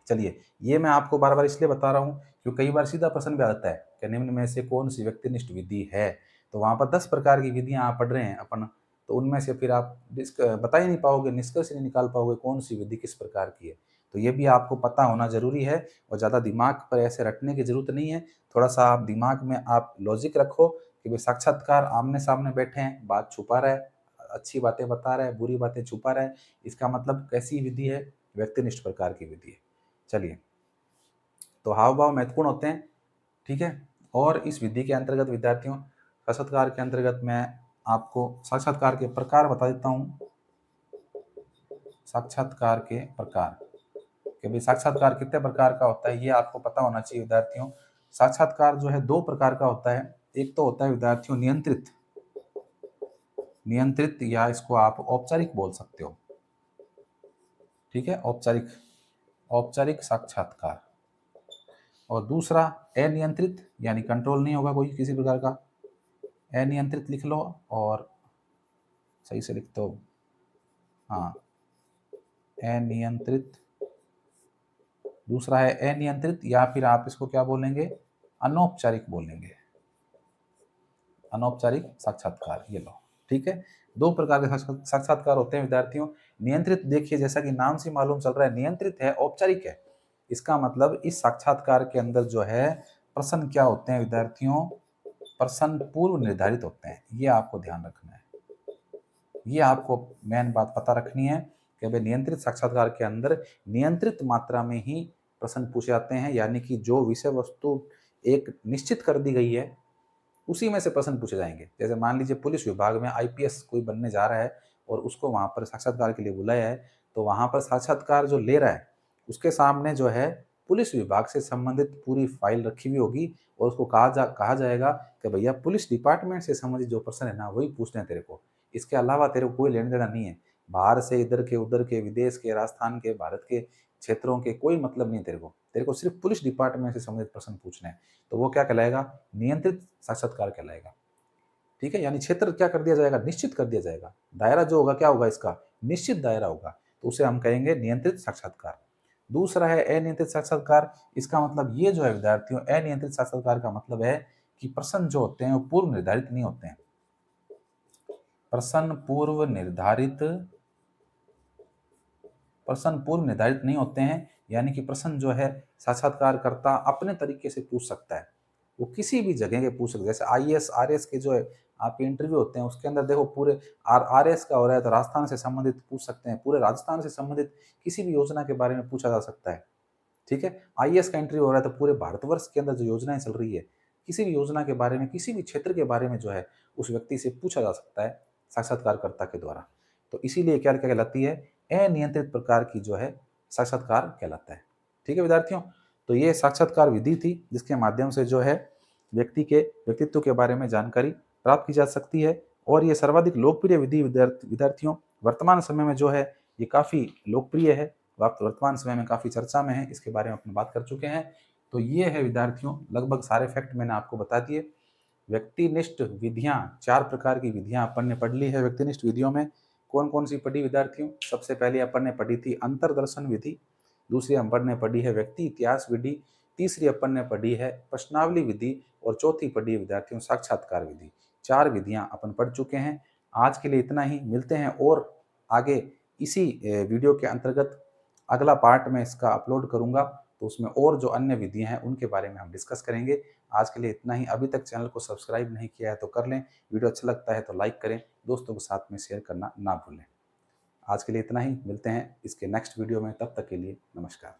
चलिए, ये मैं आपको बार-बार इसलिए बता रहा हूँ क्योंकि कई बार सीधा प्रश्न भी आ जाता है कि निम्न में से कौन-सी व्यक्तिनिष्ठ विधि है? तो वहाँ पर 10 प्रकार की विधियाँ आप पढ़ रहे हैं अपन, तो उनमें से फिर आप बता ही नहीं पाओगे, निष्कर्ष नहीं निकाल पाओगे कौन-सी विधि किस प्रकार की है। तो ये भी आपको पता होना ज़रूरी है और ज़्यादा दिमाग पर ऐसे रटने की ज़रूरत नहीं है। थोड़ा-सा आप दिमाग में आप लॉजिक रखो कि भई साक्षात्कार आमने-सामने बैठे हैं, बात छुपा रहा है, अच्छी बातें बता रहा है, बुरी बातें छुपा रहा है, इसका मतलब कैसी विधि है? व्यक्तिनिष्ठ प्रकार की विधि है। चलिए, तो हाव-भाव महत्वपूर्ण होते हैं, ठीक है? और इस विधि के अंतर्गत विद्यार्थियों, साक्षात्कार के अंतर्गत मैं आपको साक्षात्कार के प्रकार बता देता हूँ। साक्षात्कार के प्रकार, कि भाई साक्षात्कार कितने प्रकार का होता है, ये आपको पता होना चाहिए विद्यार्थियों। साक्षात्कार जो है 2 प्रकार का होता है। एक तो होता है विद्यार्थियों नियंत्रित, नियंत्रित या इसको आप औपचारिक बोल सकते हो, ठीक है? औपचारिक, औपचारिक साक्षात्कार। और दूसरा अनियंत्रित, यानी कंट्रोल नहीं होगा कोई किसी प्रकार का, अनियंत्रित लिख लो और सही से लिख दो, हाँ, अनियंत्रित। दूसरा है अनियंत्रित, या फिर आप इसको क्या बोलेंगे? अनौपचारिक बोलेंगे, अनौपचारिक साक्षात्कार, ये लो, ठीक है? 2 प्रकार के साक्षात्कार होते हैं विद्यार्थियों। नियंत्रित देखिए, जैसा कि नाम से मालूम चल रहा है, नियंत्रित है, औपचारिक है। इसका मतलब इस साक्षात्कार के अंदर जो है प्रश्न क्या होते हैं विद्यार्थियों? प्रश्न पूर्व निर्धारित होते हैं, ये आपको ध्यान रखना है। ये आपको मेन बात पता रखनी है कि भाई नियंत्रित साक्षात्कार के अंदर नियंत्रित मात्रा में ही प्रश्न पूछे जाते हैं, यानी कि जो विषय वस्तु एक निश्चित कर दी गई है उसी में से प्रश्न पूछे जाएंगे। जैसे मान लीजिए पुलिस विभाग में आईपीएस कोई बनने जा रहा है और उसको वहाँ पर साक्षात्कार के लिए बुलाया है, तो वहाँ पर साक्षात्कार जो ले रहा है उसके सामने जो है पुलिस विभाग से संबंधित पूरी फाइल रखी हुई होगी और उसको कहा जाएगा कि भैया पुलिस डिपार्टमेंट से संबंधित जो प्रश्न है ना वही पूछने हैं तेरे को, इसके अलावा तेरे को कोई लेना देना नहीं है। बाहर से इधर के उधर के, विदेश के, राजस्थान के, भारत के क्षेत्रों के कोई मतलब नहीं तेरे को सिर्फ पुलिस डिपार्टमेंट से संबंधित प्रश्न पूछने हैं। तो वो क्या कहलाएगा? नियंत्रित साक्षात्कार कहलाएगा, ठीक है? यानी क्षेत्र क्या कर दिया जाएगा? निश्चित कर दिया जाएगा। दायरा जो होगा क्या होगा इसका? निश्चित दायरा होगा, तो उसे हम कहेंगे नियंत्रित साक्षात्कार। दूसरा है अनियंत्रित साक्षात्कार। इसका मतलब ये जो है विद्यार्थियों, अनियंत्रित साक्षात्कार का मतलब है कि प्रश्न जो होते हैं वो पूर्व निर्धारित नहीं होते हैं। प्रश्न पूर्व निर्धारित, प्रश्न पूर्व निर्धारित नहीं होते हैं, यानी कि प्रश्न जो है साक्षात्कारकर्ता अपने तरीके से पूछ सकता है, वो किसी भी जगह के पूछ सकता है। जैसे आईएएस आरएएस के जो है आपके इंटरव्यू होते हैं उसके अंदर देखो, पूरे आरएएस का हो रहा है तो राजस्थान से संबंधित पूछ सकते हैं, पूरे राजस्थान से संबंधित किसी भी योजना के बारे में पूछा जा सकता है, ठीक है? आईएएस का इंटरव्यू हो रहा है तो पूरे भारतवर्ष के अंदर जो योजनाएं चल रही है, किसी भी योजना के बारे में, किसी भी क्षेत्र के बारे में जो है उस व्यक्ति से पूछा जा सकता है साक्षात्कारकर्ता के द्वारा। तो इसीलिए क्या क्या कहलाती है? अनियंत्रित प्रकार की जो है साक्षात्कार कहलाता है, ठीक है विद्यार्थियों? तो ये साक्षात्कार विधि थी जिसके माध्यम से जो है व्यक्ति के व्यक्तित्व के बारे में जानकारी प्राप्त की जा सकती है, और ये सर्वाधिक लोकप्रिय विधि विद्यार्थियों वर्तमान समय में जो है ये काफ़ी लोकप्रिय है, वर्तमान समय में काफ़ी चर्चा में है, इसके बारे में अपन बात कर चुके हैं। तो ये है विद्यार्थियों, लगभग सारे फैक्ट मैंने आपको बता दिए। व्यक्तिनिष्ठ विधियाँ, 4 प्रकार की विधियाँ अपन ने पढ़ ली है। व्यक्तिनिष्ठ विधियों में कौन कौन सी पढ़ी विद्यार्थियों? सबसे पहले अपन ने पढ़ी थी अंतर्दर्शन विधि, दूसरी अपन ने पढ़ी है व्यक्ति इतिहास विधि, तीसरी अपन ने पढ़ी है प्रश्नावली विधि, और चौथी पढ़ी है विद्यार्थियों साक्षात्कार विधि। 4 विधियाँ अपन पढ़ चुके हैं। आज के लिए इतना ही, मिलते हैं और आगे इसी वीडियो के अंतर्गत अगला पार्ट में इसका अपलोड करूँगा, तो उसमें और जो अन्य विधियाँ हैं उनके बारे में हम डिस्कस करेंगे। आज के लिए इतना ही। अभी तक चैनल को सब्सक्राइब नहीं किया है तो कर लें, वीडियो अच्छा लगता है तो लाइक करें, दोस्तों के साथ में शेयर करना ना भूलें। आज के लिए इतना ही, मिलते हैं इसके नेक्स्ट वीडियो में, तब तक के लिए नमस्कार।